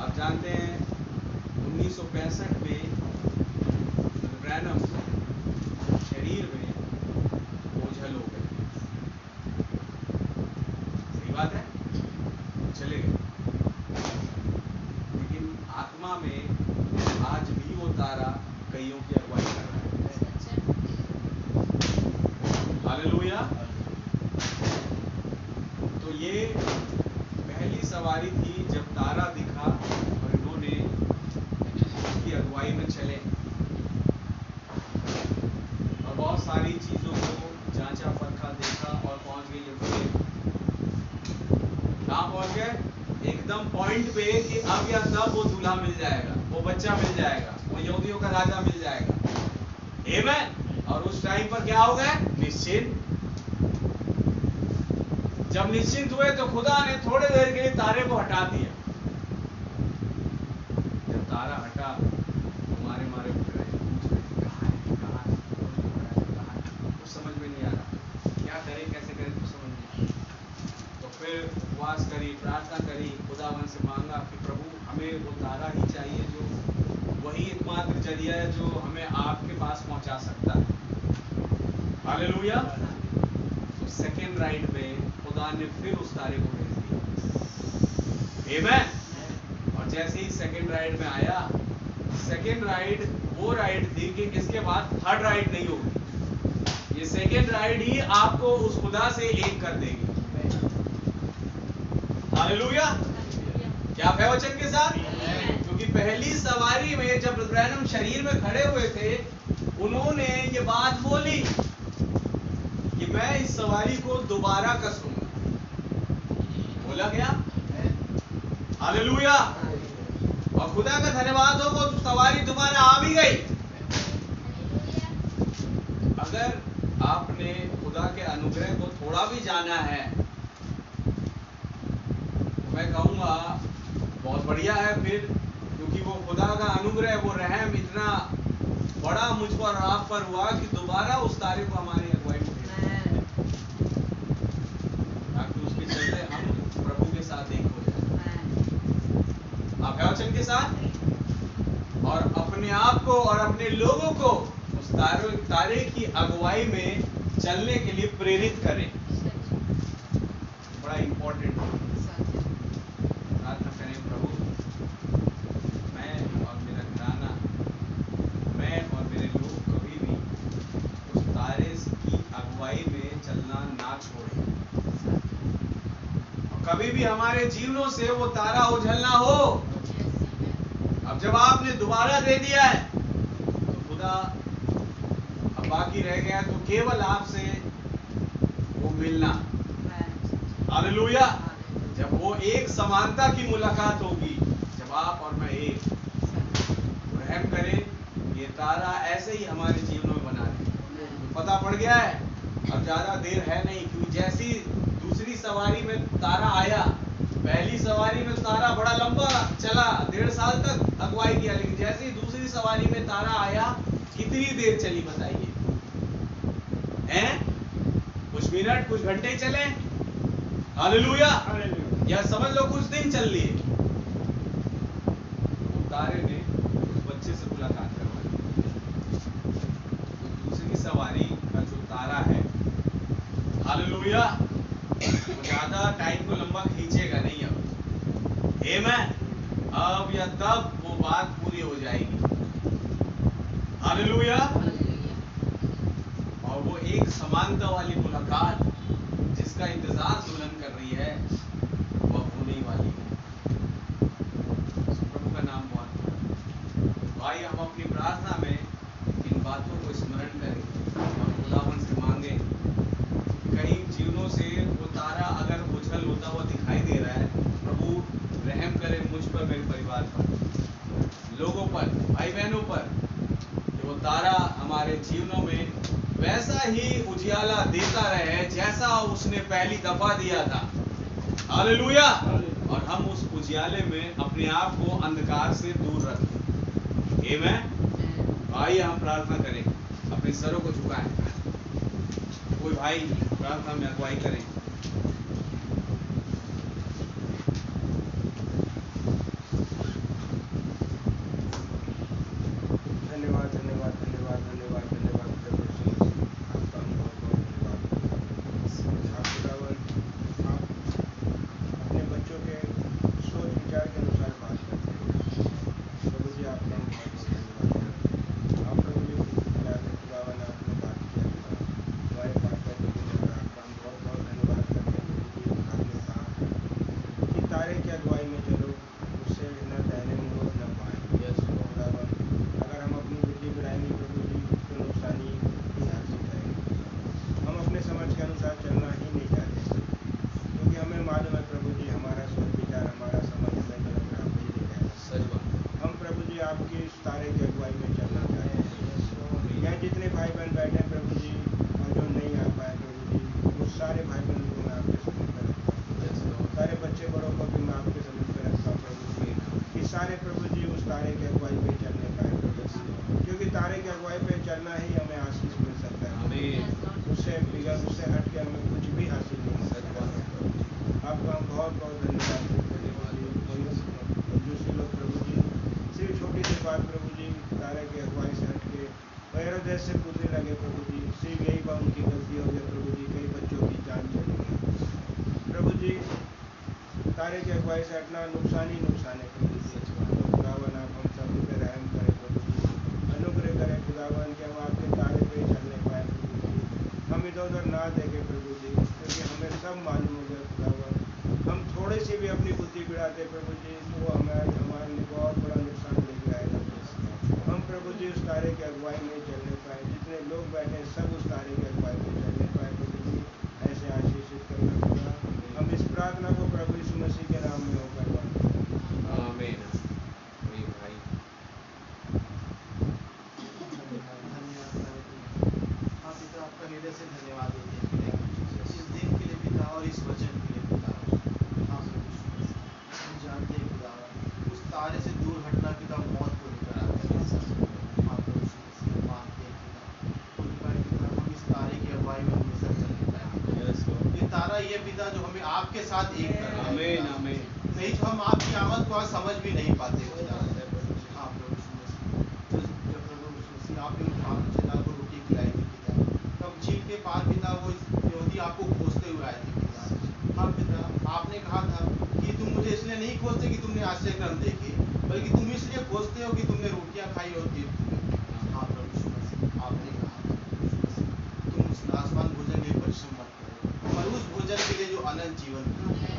आप जानते हैं 1965 में ब्रैनम शरीर में ओझल हो गए। सही बात है, चले गए। लेकिन आत्मा में आज भी वो तारा कईयों की अगुवाई कर रहा है। सच है। हालेलुया। तो ये पहली सवारी थी जब तारा दिखा और इन्होंने उसकी अगुवाई में चले और बहुत सारी चीजों को जांचा परखा, देखा और पहुंच गए यरूशलेम। कहाँ पहुंच गए? एकदम पॉइंट पे कि अब या तब वो दूल्हा मिल जाएगा, वो बच्चा मिल जाएगा, वो यहूदियों का राजा मिल जाएगा। आमीन। और उस टाइम पर क्या हो गए? निश्चिंत। जब निश्चिंत हुए तो खुदा ने थोड़े देर के लिए तारे को हटा दिया। जब तारा हटा हमारे मारे उठ रहे, कहाँ है? कुछ समझ में नहीं आ रहा, क्या करें कैसे करें कुछ समझ नहीं आ रहा। तो फिर उपवास करी, प्रार्थना करी, खुदावन से मांगा कि प्रभु हमें वो तारा ही चाहिए, जो वही एकमात्र जरिया है जो हमें आपके पास पहुंचा सकता है। हालेलुया। तो सेकेंड राइड में खुदा ने फिर उस तारे को भेज दिया। आमीन। और जैसे ही सेकेंड राइड में आया, सेकेंड राइड वो राइड थी कि इसके बाद थर्ड राइड नहीं होगी। ये सेकेंड राइड ही आपको उस खुदा से एक कर देगी। हालेलुया। क्या आप है वचन के साथ? क्योंकि पहली सवारी में जब ब्रैनम शरीर में खड़े हुए थे, उन्होंने ये बात बोली कि मैं इस सवारी को दोबारा कसूंगा। बोला गया। हालेलुया। और खुदा का धन्यवाद हो, वो सवारी दोबारा आ भी गई। अगर आपने खुदा के अनुग्रह को थोड़ा भी जाना है तो मैं कहूंगा बहुत बढ़िया है फिर, क्योंकि वो खुदा का अनुग्रह, वो रहम इतना बड़ा मुझ पर और आप पर हुआ कि दोबारा उस तारे को हमारी अगुवाई में भेजा, ताकि उसके चलते हम प्रभु के साथ एक हो जाए। आप है वचन के साथ। और अपने आप को और अपने लोगों को उस तारे की अगुवाई में चलने के लिए प्रेरित करें। बड़ा इंपॉर्टेंट है। प्रार्थना करें, प्रभु मैं और मेरा घराना, मैं और मेरे लोग कभी भी उस तारे की अगुवाई में चलना ना छोड़ें। और कभी भी हमारे जीवनों से वो तारा उझल ना हो। अब जब आपने दोबारा दे दिया है तो खुदा अब बाकी रह गया तो केवल आपसे वो मिलना। हालेलुया। जब वो एक समानता की मुलाकात होगी, जब आप और मैं एक, रहम करे ये तारा ऐसे ही हमारे जीवनों में बना रहे। तो पता पड़ गया है, अब ज्यादा देर है नहीं, क्योंकि जैसी दूसरी सवारी में तारा आया, पहली सवारी में तारा बड़ा लंबा चला, 1.5 साल तक अगुवाई किया, लेकिन जैसे ही दूसरी सवारी में तारा आया, कितनी देर चली बताइए? हैं? कुछ मिनट, कुछ घंटे चले? हालेलुया। या समझ लो कुछ दिन चल लिए। तो तारे ने उस बच्चे से मुलाकात करवाई। तो दूसरी सवारी का जो तारा है, हालेलुया, वो ज्यादा टाइम को लंबा खींचेगा नहीं। अब अब या तब वो बात पूरी हो जाएगी। हालेलुया। और वो एक समानता वाली मुलाकात जिसका इंतजार दुल्हन कर रही है, वह होने वाली है। प्रभु का नाम बहुत भाई, हम अपनी प्रार्थना में इन बातों को स्मरण करें और खुदावन से मांगे। कई जीवनों से वो तारा अगर उछल होता हुआ दिखाई दे रहा है, प्रभु रहम करे मुझ पर, मेरे परिवार पर, लोगों पर, भाई बहनों पर, कि वो तारा हमारे जीवनों में वैसा ही उजियाला देता रहे जैसा उसने पहली दफा दिया था। हालेलुया। और हम उस उजियाले में अपने आप को अंधकार से दूर रखें। आमीन। आइए हम प्रार्थना करें, अपने सरों को झुकाएं। कोई भाई प्रार्थना में अगुवाई करें। धन्यवाद धन्यवाद धन्यवाद धन्यवाद धन्यवाद प्रभु यीशु मसीह, आपका हम बहुत बहुत धन्यवाद करते हैं। आप खुदावन, आप अपने बच्चों के सोच विचार के अनुसार बात करते हैं। प्रभु जी, आपका हम बहुत बहुत धन्यवाद करते हैं। आप प्रभु जी खुदावन, आपने बात किया था हमारे पास्टर जी के द्वारा, आपका हम बहुत बहुत धन्यवाद करते हैं। प्रभु जी, आपने कहा कि तारे की अगुवाई में चलो, उससे न दाहिने मुड़ो न बाएं। खुदावन, अगर हम अपनी बुद्धि बढ़ाएंगे प्रभु जी, तो नुकसानी ही हासिल करेंगे। हम अपने समझ के अनुसार चलना ही नहीं चाहते, क्योंकि हमें मालूम है प्रभु जी, हमारा सोच विचार, हमारा समझ हमें गलत राह पे ले जाएगा। हम प्रभु जी आपकी इस तारे की अगुवाई में चलना चाहते हैं। यहाँ जितने भाई बहन बैठे हैं प्रभु जी, और जो नहीं आ पाए प्रभु जी, उस सारे भाई बहन को मैं आपके समझ में रखता हूँ। सारे बच्चे बड़ों को भी मैं आपके समझ में रखता हूँ प्रभु जी, कि सारे प्रभु जी उस तारे की अगुवाई पे चलने पाए प्रभु जी, क्योंकि तारे की अगुवाई पे चलना ही हमें आशीष मिल सकता है। उससे बिगड़, उससे हट के हमें कुछ भी हासिल नहीं हो सकता। आपका हम बहुत बहुत धन्यवाद करते हैं। दूसरे लोग प्रभु जी सिर्फ छोटी सी बात प्रभु जी, तारे की अगुवाई से हट के हेरोदेस से पूछने लगे प्रभु जी, सिर्फ यही बात उनकी गलती हो गई प्रभु जी, कई बच्चों की जान चली गई प्रभु जी। तारे की अगुवाई से हटना नुकसान ही नुकसान है प्रभु जी। खुदावन, आप हम सभी पे रहम करें प्रभु जी, अनुग्रह करें खुदावन, कि हम आपके तारे पे चलने पाए प्रभु जी। हम इधर उधर ना देखें प्रभु जी, क्योंकि हमें सब मालूम हो गया खुदावन, हम थोड़े से भी अपनी बुद्धि बिड़ाते प्रभु जी, तो वो हमारे लिए बहुत बड़ा नुकसान लेके आएगा। हम प्रभु जी उस तारे की अगुवाई में चलने पाए, जितने लोग बैठे हैं सब उस तारे की अगुवाई में चलने पाए प्रभु जी, ऐसे आशीषित करना खुदा। हम इस प्रार्थना को प्रभु यीशु मसीह के नाम में होकर मांगते हैं। आमीन। कोई भाई हाँ पिता, आपका हृदय से धन्यवाद देते हैं इस दिन के लिए पिता, और इस वचन के लिए पिता। हाँ प्रभु, हम जानते हैं पिता, उस तारे से दूर हटना पिता मौत को लेकर आता है। हाँ प्रभु, हम मानते हैं पिता, हम इस तारे की अगुवाई में हमेशा चलने पाए। ये तारा, ये पिता जो हमें आपके साथ एक कर रहा है। आमीन आमीन। नहीं तो हम आपकी आमद को आज समझ भी नहीं पाते पिता। हाँ प्रभु जब प्रभु यीशु आपने उन 5 जनाओं को रोटी खिलाई थी पिता, तब झील के पार पिता वो यहूदी आपको खोजते हुए आए थे पिता। हाँ पिता, आपने कहा था कि तुम मुझे इसलिए नहीं खोजते कि तुमने आश्चर्य कर्म देखे, बल्कि तुम इसलिए खोजते हो कि तुमने रोटियां खाई और तीर्थ किए। हाँ प्रभु यीशु मसीह, आपने कहा तुम उस नाशवान भोजन के लिए परिश्रम मत करो, और उस भोजन के लिए जो अनंत जीवन है।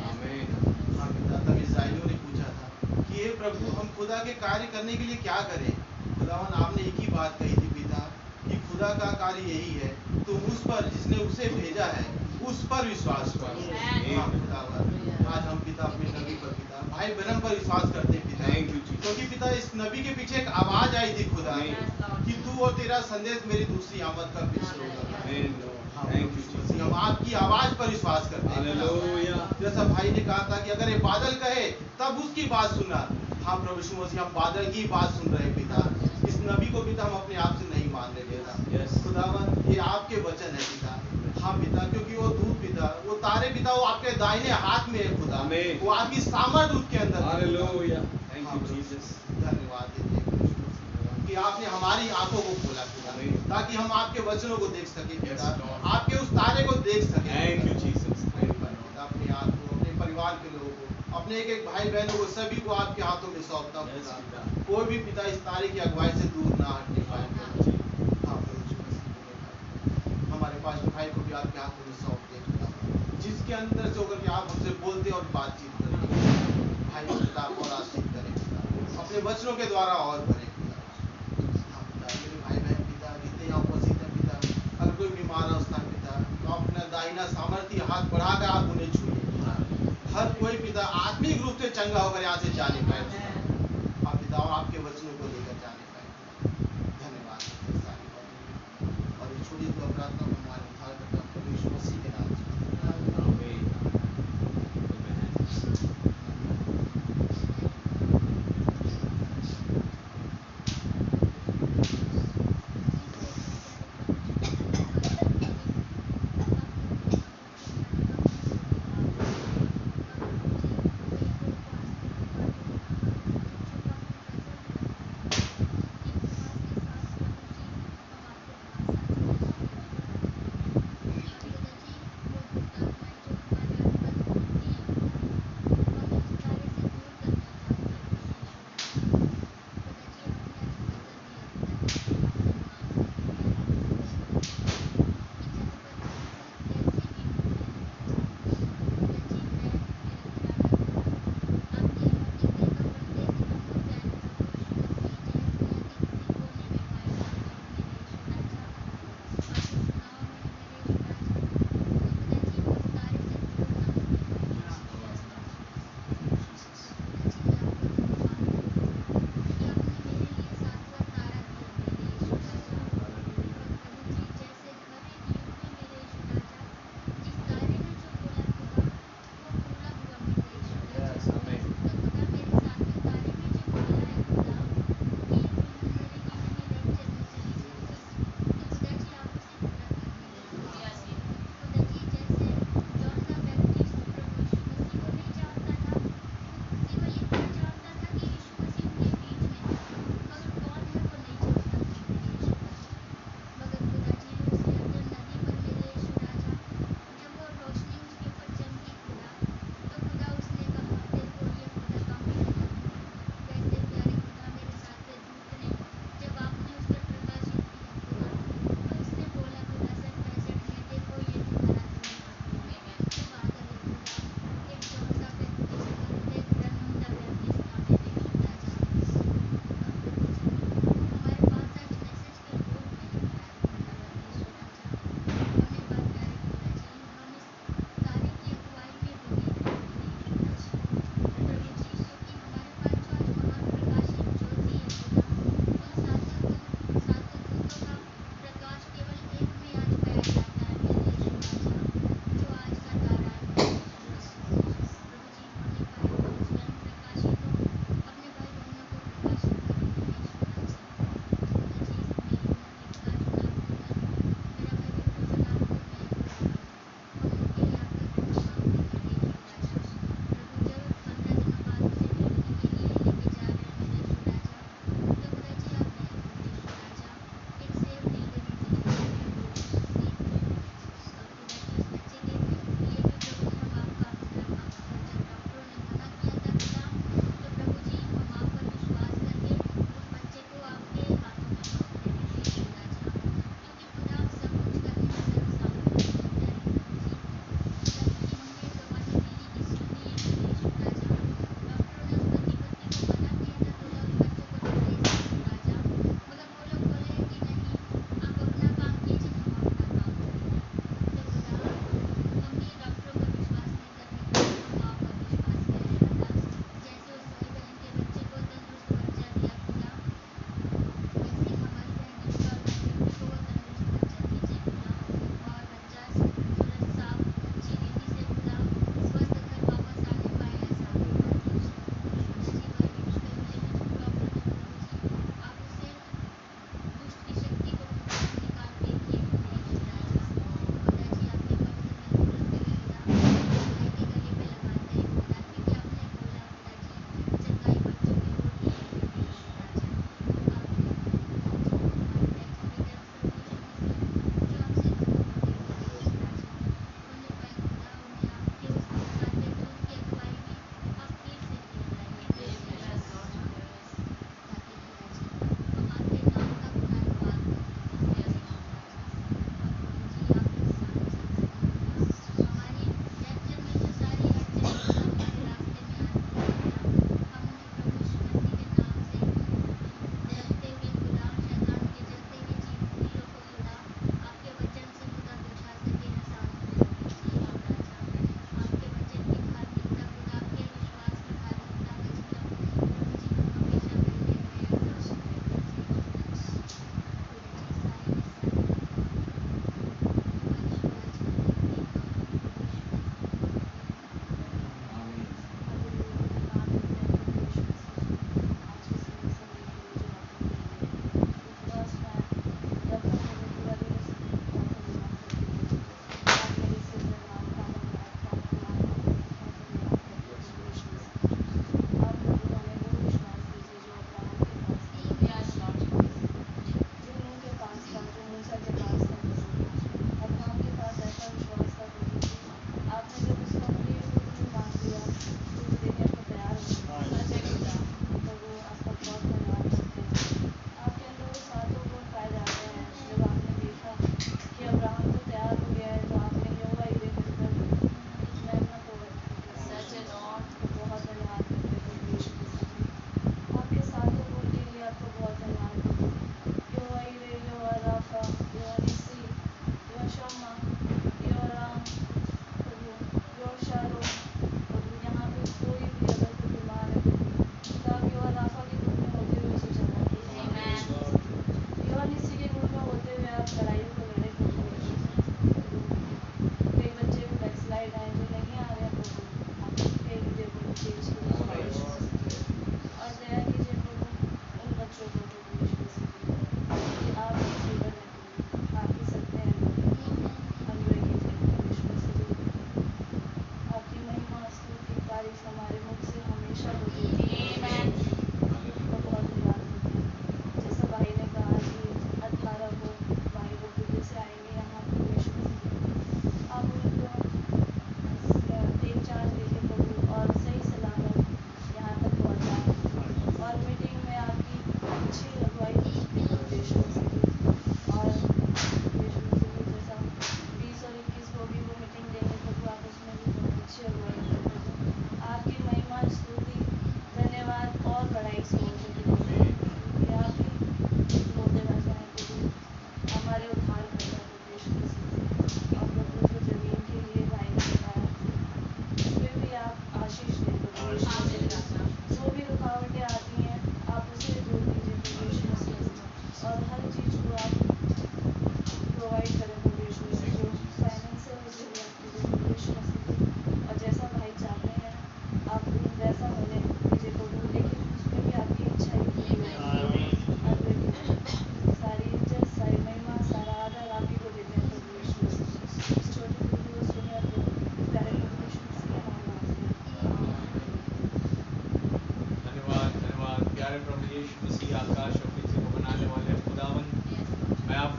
हाँ पिता, तब इस्राएलियों ने पूछा था कि हे प्रभु, हम खुदा के कार्य करने के लिए क्या करें? खुदावन, आपने एक ही बात कही थी खुदा का कार्य यही है, तुम उस पर जिसने उसे भेजा है उस पर विश्वास करो। Amen. हाँ खुदावन, आज हम पिता अपने नबी पर पिता भाई बहन पर विश्वास करते हैं पिता, Thank you, Jesus. क्योंकि पिता इस नबी के पीछे एक आवाज आई थी खुदा Amen. कि तू और तेरा संदेश मेरी दूसरी आमद का फिर शुरू होगा। Amen, Lord. हाँ, Thank you, Jesus. हम आपकी आवाज पर विश्वास करते हैं पिता। Hallelujah. जैसा भाई ने कहा था कि अगर ये बादल कहे तब उसकी बात सुनना। हाँ प्रभु यीशु मसीह, हम बादल की बात सुन रहे हैं पिता, इस नबी को पिता हम अपने आप से नहीं मान रहे पिता। Yes. खुदावन ये आपके वचन है पिता। हाँ पिता, क्योंकि वो दूध पिता, वो तारे पिता, वो आपके दाहिने हाथ में है खुदा, Amen. वो आपकी सामर्थ उसके अंदर है, पिता। Hallelujah. Thank हाँ, you, प्रभु, Jesus. धन्यवाद देते हैं प्रभु यीशु मसीह कि आपने हमारी आंखों को खोला पिता, Amen. ताकि हम आपके वचनों को देख सके पिता, Yes, Lord. आपके उस तारे को देख सके। Thank you, Jesus. Thank you, Lord. अपने आप को, अपने परिवार के लोगों को, अपने एक एक भाई बहनों को, सभी को आपके हाथों में सौंपता हूं Yes, पिता। पिता। कोई भी पिता इस तारे की अगुवाई से दूर ना हटने पाए प्रभु। हाँ प्रभु यीशु मसीह के लिए हमारे पास भाई को भी आपके हाथों में सौंप दे पिता, जिसके अंदर से होकर के आप हमसे बोलते और बातचीत करें भाई को पिता, और आशीष करें पिता, अपने वचनों के द्वारा और भरे पिता। हाँ पिता, मेरे भाई बहन पिता जितने यहाँ उपस्थित हैं पिता, अगर कोई बीमार अवस्था में पिता, तो अपना दाहिना सामर्थ्य हाथ बढ़ाकर आप उन्हें छूए पिता। हर कोई पिता आत्मिक रूप से चंगा होकर यहाँ से जाने पाए पिता। आप पिता और आपके वचनों को लेकर जाने पाए पिता। धन्यवाद पिता, सारी बातें और इस छोटी सी प्रार्थना को हमारे उद्धार करता प्रभु यीशु मसीह के नाम से। Amen. Amen.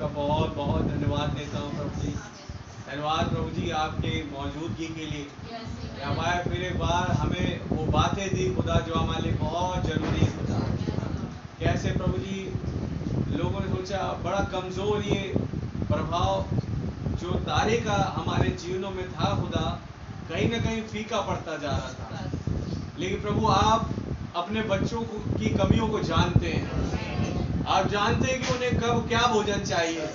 आपका बहुत बहुत धन्यवाद देता हूँ प्रभु जी। धन्यवाद प्रभु जी आपके मौजूदगी के लिए। हमारे फिर एक बार हमें वो बातें दी खुदा जो हमारे लिए बहुत जरूरी है खुदा। कैसे प्रभु जी लोगों ने सोचा बड़ा कमजोर ये प्रभाव जो तारे का हमारे जीवनों में था खुदा, कहीं ना कहीं फीका पड़ता जा रहा था। लेकिन प्रभु आप अपने बच्चों की कमियों को जानते हैं। आप जानते हैं कि उन्हें कब क्या भोजन चाहिए।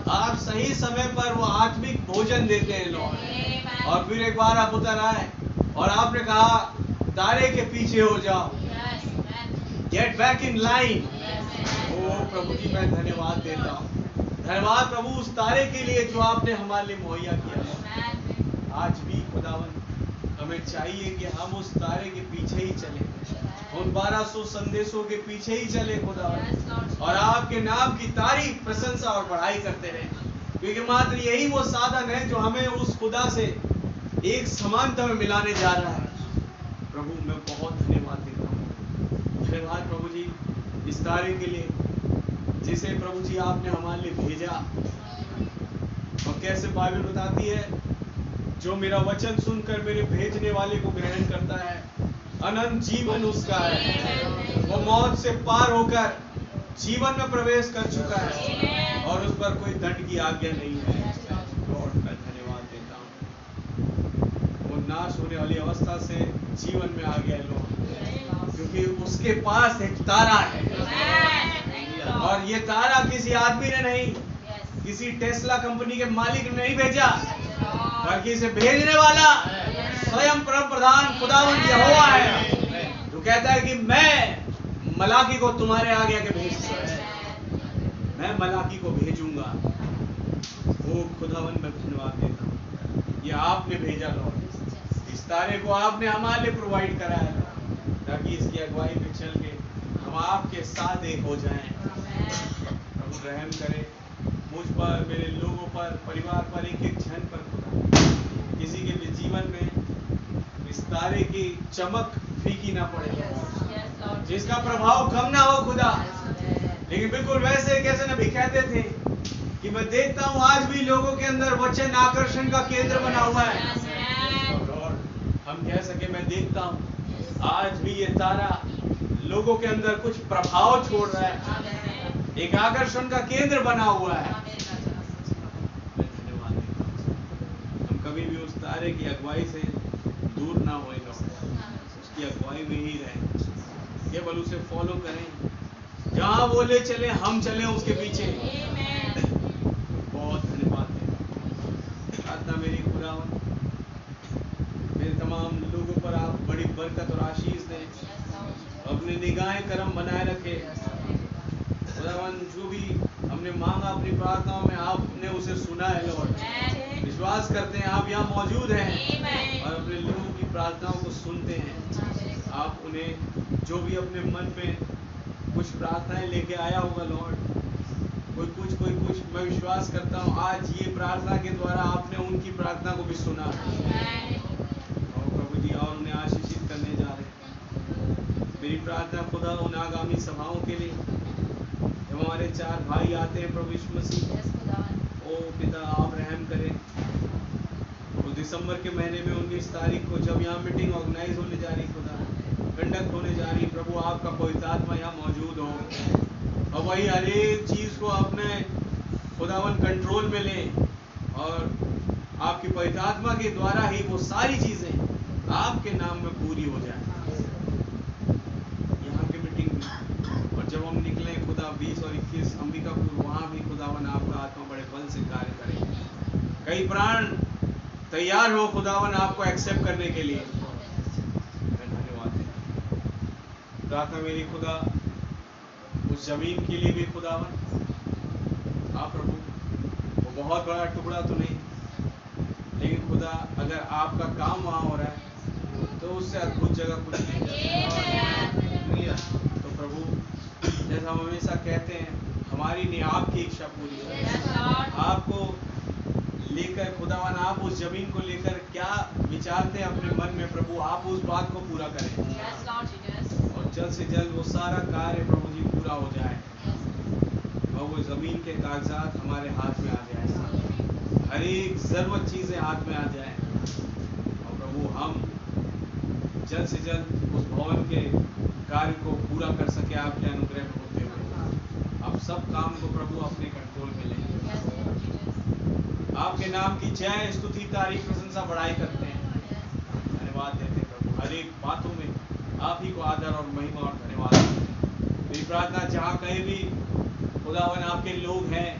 आप सही समय पर वो आत्मिक भोजन देते हैं लॉर्ड। और फिर एक बार आप उतर आए और आपने कहा तारे के पीछे हो जाओ, गेट बैक इन लाइन। ओ प्रभु जी मैं धन्यवाद देता हूँ। धन्यवाद प्रभु उस तारे के लिए जो आपने हमारे लिए मुहैया किया। आज भी खुदावन हमें चाहिए कि हम उस तारे के पीछे ही चले, उन 1200 संदेशों के पीछे ही चले खुदावन, और आपके नाम की तारीफ, प्रशंसा और बढ़ाई करते रहे, क्योंकि मात्र यही वो साधन है जो हमें उस खुदा से एक समानता में मिलाने जा रहा है। प्रभु मैं बहुत धन्यवाद देता हूँ। धन्यवाद प्रभु जी इस तारे के लिए जिसे प्रभु जी आपने हमारे लिए भेजा। और कैसे बाइबल बताती है जो मेरा वचन सुनकर मेरे भेजने वाले को ग्रहण करता है अनंत जीवन उसका है। वो मौत से पार होकर जीवन में प्रवेश कर चुका है और उस पर कोई दंड की आज्ञा नहीं है। लॉर्ड मैं धन्यवाद देता हूँ। वो नाश होने वाली अवस्था से जीवन में आ गया लॉर्ड, क्योंकि उसके पास एक तारा है। और ये तारा किसी आदमी ने नहीं, किसी टेस्ला कंपनी के मालिक ने नहीं भेजा, बल्कि इसे भेजने वाला स्वयं परम प्रधान खुदावंद यहोवा है, जो कहता है कि मैं मलाकी को तुम्हारे आगे आके भेजूंगा, मैं मलाकी को भेजूंगा। वो खुदावंद मैं धन्यवाद देता हूँ। ये आपने भेजा लॉर्ड, इस तारे को आपने हमारे लिए प्रोवाइड कराया लॉर्ड, ताकि इसकी अगुवाई में चल के हम आपके साथ एक हो जाएं। प्रभु रहम करे मुझ पर, मेरे लोगों पर, परिवार पर, एक एक जन पर खुदा, किसी के भी जीवन में इस तारे की चमक फीकी ना पड़े, जिसका प्रभाव कम ना हो खुदा। लेकिन बिल्कुल वैसे कैसे नबी कहते थे कि मैं देखता हूँ आज भी लोगों के अंदर वचन आकर्षण का केंद्र बना हुआ है। लॉर्ड हम कह सके मैं देखता हूँ आज भी ये तारा लोगों के अंदर कुछ प्रभाव छोड़ रहा है, एक आकर्षण का केंद्र बना हुआ है। मैं धन्यवाद देता हूं। हम कभी भी उस तारे की अगुवाई से दूर ना होए लॉर्ड, उसकी अगुवाई में ही रहें, केवल उसे फॉलो करें, जहां वो ले चले हम चलें उसके पीछे। बहुत धन्यवाद देता हूं। प्रार्थना मेरी खुदावन मेरे तमाम लोगों पर आप बड़ी बरकत और आशीष दें, अपनी निगाहें करम बनाए रखे। खुदावन जो भी हमने मांगा अपनी प्रार्थनाओं में आपने उसे सुना है लॉर्ड। विश्वास करते हैं आप यहाँ मौजूद हैं और अपने लोगों की प्रार्थनाओं को सुनते हैं। आप उन्हें जो भी अपने मन में कुछ प्रार्थनाएं लेके आया होगा लॉर्ड, कोई कुछ मैं विश्वास करता हूँ आज ये प्रार्थना के द्वारा आपने उनकी प्रार्थना को भी सुना और प्रभु जी और उन्हें आशीषित करने जा रहे हैं। मेरी प्रार्थना खुदा उन आगामी सभाओं के लिए जब हमारे 4 भाई आते हैं प्रभु यीशु मसीह, ओ पिता आप रहम करें। तो दिसंबर के महीने में 19 तारीख को जब यहाँ मीटिंग ऑर्गेनाइज होने जा रही, खुदा कंडक्ट होने जा रही, प्रभु आपका पवित्र आत्मा यहाँ मौजूद हो और वही हर एक चीज़ को अपने खुदावन कंट्रोल में ले और आपकी पवित्र आत्मा के द्वारा ही वो सारी चीज़ें आपके नाम में पूरी हो जाए यहाँ की मीटिंग में। और जब हम निकले खुदा 20 और 21 अंबिकापुर, वहाँ भी खुदावन आपका आत्मा बड़े बल से कार्य करे। कई प्राण तैयार हो खुदावन आपको एक्सेप्ट करने के लिए। मैं धन्यवाद देता हूं। प्रार्थना मेरी खुदा उस जमीन के लिए भी खुदावन, आप प्रभु वो बहुत बड़ा टुकड़ा तो नहीं, लेकिन खुदा अगर आपका काम वहाँ हो रहा है तो उससे अद्भुत जगह कुछ नहीं। तो प्रभु जैसा हम हमेशा कहते हैं हमारी नहीं आपकी इच्छा पूरी हो। आपको लेकर खुदावन आप उस जमीन को लेकर क्या विचारते हैं अपने मन में, प्रभु आप उस बात को पूरा करें और जल्द से जल्द वो सारा कार्य प्रभु जी पूरा हो जाए और वो जमीन ज़मीन के कागजात हमारे हाथ में आ जाए, हर एक ज़रूरत चीज़ें हाथ में आ जाए और प्रभु हम जल्द से जल्द उस भवन के कार्य को पूरा कर सके आपके अनुग्रह में होते हुए। आप सब काम को प्रभु अपने कंट्रोल में लेंगे। आपके नाम की जय, स्तुति, तारीफ, प्रशंसा, बड़ाई करते हैं, धन्यवाद देते हैं प्रभु। हर एक बातों में आप ही को आदर और महिमा और धन्यवाद देते हैं। मेरी प्रार्थना जहाँ कहीं भी खुदावन आपके लोग हैं,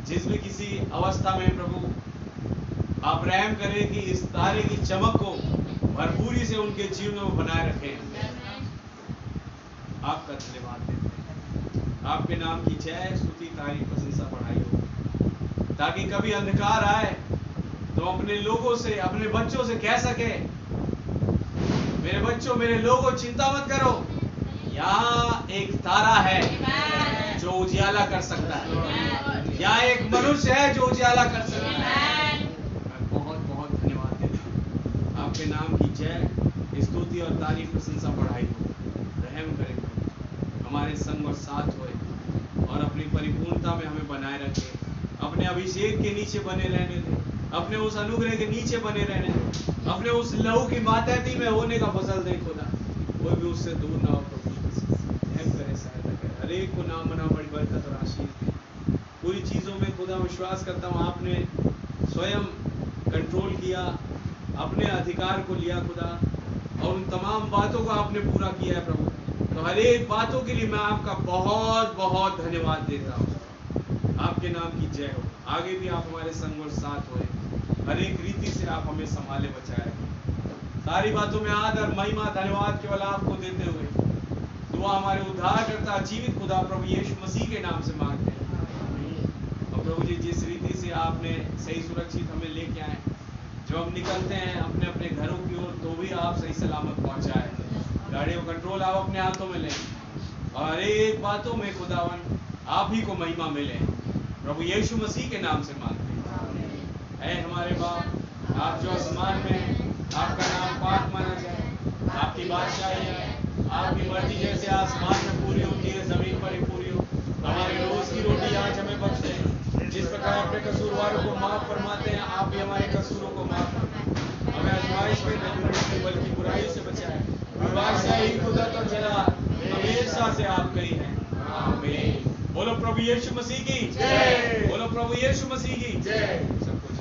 जिस भी किसी अवस्था में प्रभु आप रहम करें कि इस तारे की चमक को भरपूरी से उनके जीवन में बनाए रखें। आपका धन्यवाद देते हैं। आपके नाम की जय, स्तुति, तारीफ, प्रशंसा, बढ़ाई हो, ताकि कभी अंधकार आए तो अपने लोगों से, अपने बच्चों से कह सके, मेरे बच्चों, मेरे लोगों, चिंता मत करो, यहाँ एक तारा है जो उजियाला कर सकता है, यहाँ एक मनुष्य है जो उजियाला कर सकता है। मैं बहुत बहुत धन्यवाद देता हूँ। आपके नाम की जय, स्तुति और तारीफ, प्रशंसा, बढ़ाई हो। रहम करें प्रभु, हमारे संग और साथ होए और अपनी परिपूर्णता में हमें बनाए रखे, अपने अभिषेक के नीचे बने रहने दे, अपने उस अनुग्रह के नीचे बने रहने दे, अपने उस लहू की मातहती में होने का फसल दे खुदा, कोई भी उससे दूर ना हो प्रभु। रहम करें, सहायता करें, हर एक को नाम बना, बड़ी बरकत और आशीष दे। पूरी चीज़ों में खुदा विश्वास करता हूँ आपने स्वयं कंट्रोल किया, अपने अधिकार को लिया खुदा, और उन तमाम बातों को आपने पूरा किया है प्रभु। तो हर एक बातों के लिए मैं आपका बहुत बहुत धन्यवाद देता हूँ। आपके नाम की जय हो। आगे भी आप हमारे संग और साथ होए, हर एक रीति से आप हमें संभाले बचाए रखें। सारी बातों में आदर, महिमा, धन्यवाद केवल आपको देते हुए दुआ हमारे उद्धारकर्ता जीवित खुदा प्रभु यीशु मसीह के नाम से मांगते हैं। और प्रभु जी, जिस रीति से आपने सही सुरक्षित हमें लेके आए, जब हम निकलते हैं अपने अपने घरों की ओर, तो भी आप सही सलामत पहुंचाए। गाड़ी का कंट्रोल आप अपने हाथों में लें और हर एक बातों में खुदावन आप ही को महिमा मिले, प्रभु यीशु मसीह के नाम से मांगते हैं। ऐ हमारे बाप, आप जो आसमान में हैं, आपका नाम पाक माना जाए, आपकी बादशाही है, आपकी मर्जी जैसे आसमान में पूरी होती है, जमीन पर ही पूरी हो। हमारे रोज की रोटी आज हमें बख्श दें, जिस प्रकार अपने कसूरवारों को माफ फरमाते हैं, आप भी हमारे कसूरों को माफ फरमाएं। हमें आजमाइश में नहीं पड़े, बल्कि बुराई से बचाएं। बादशाही, कुदरत और जलाल हमेशा से आप गई हैं। आमीन। बोलो प्रभु यीशु मसीह की जय। बोलो प्रभु यीशु मसीह की जय। सब कुछ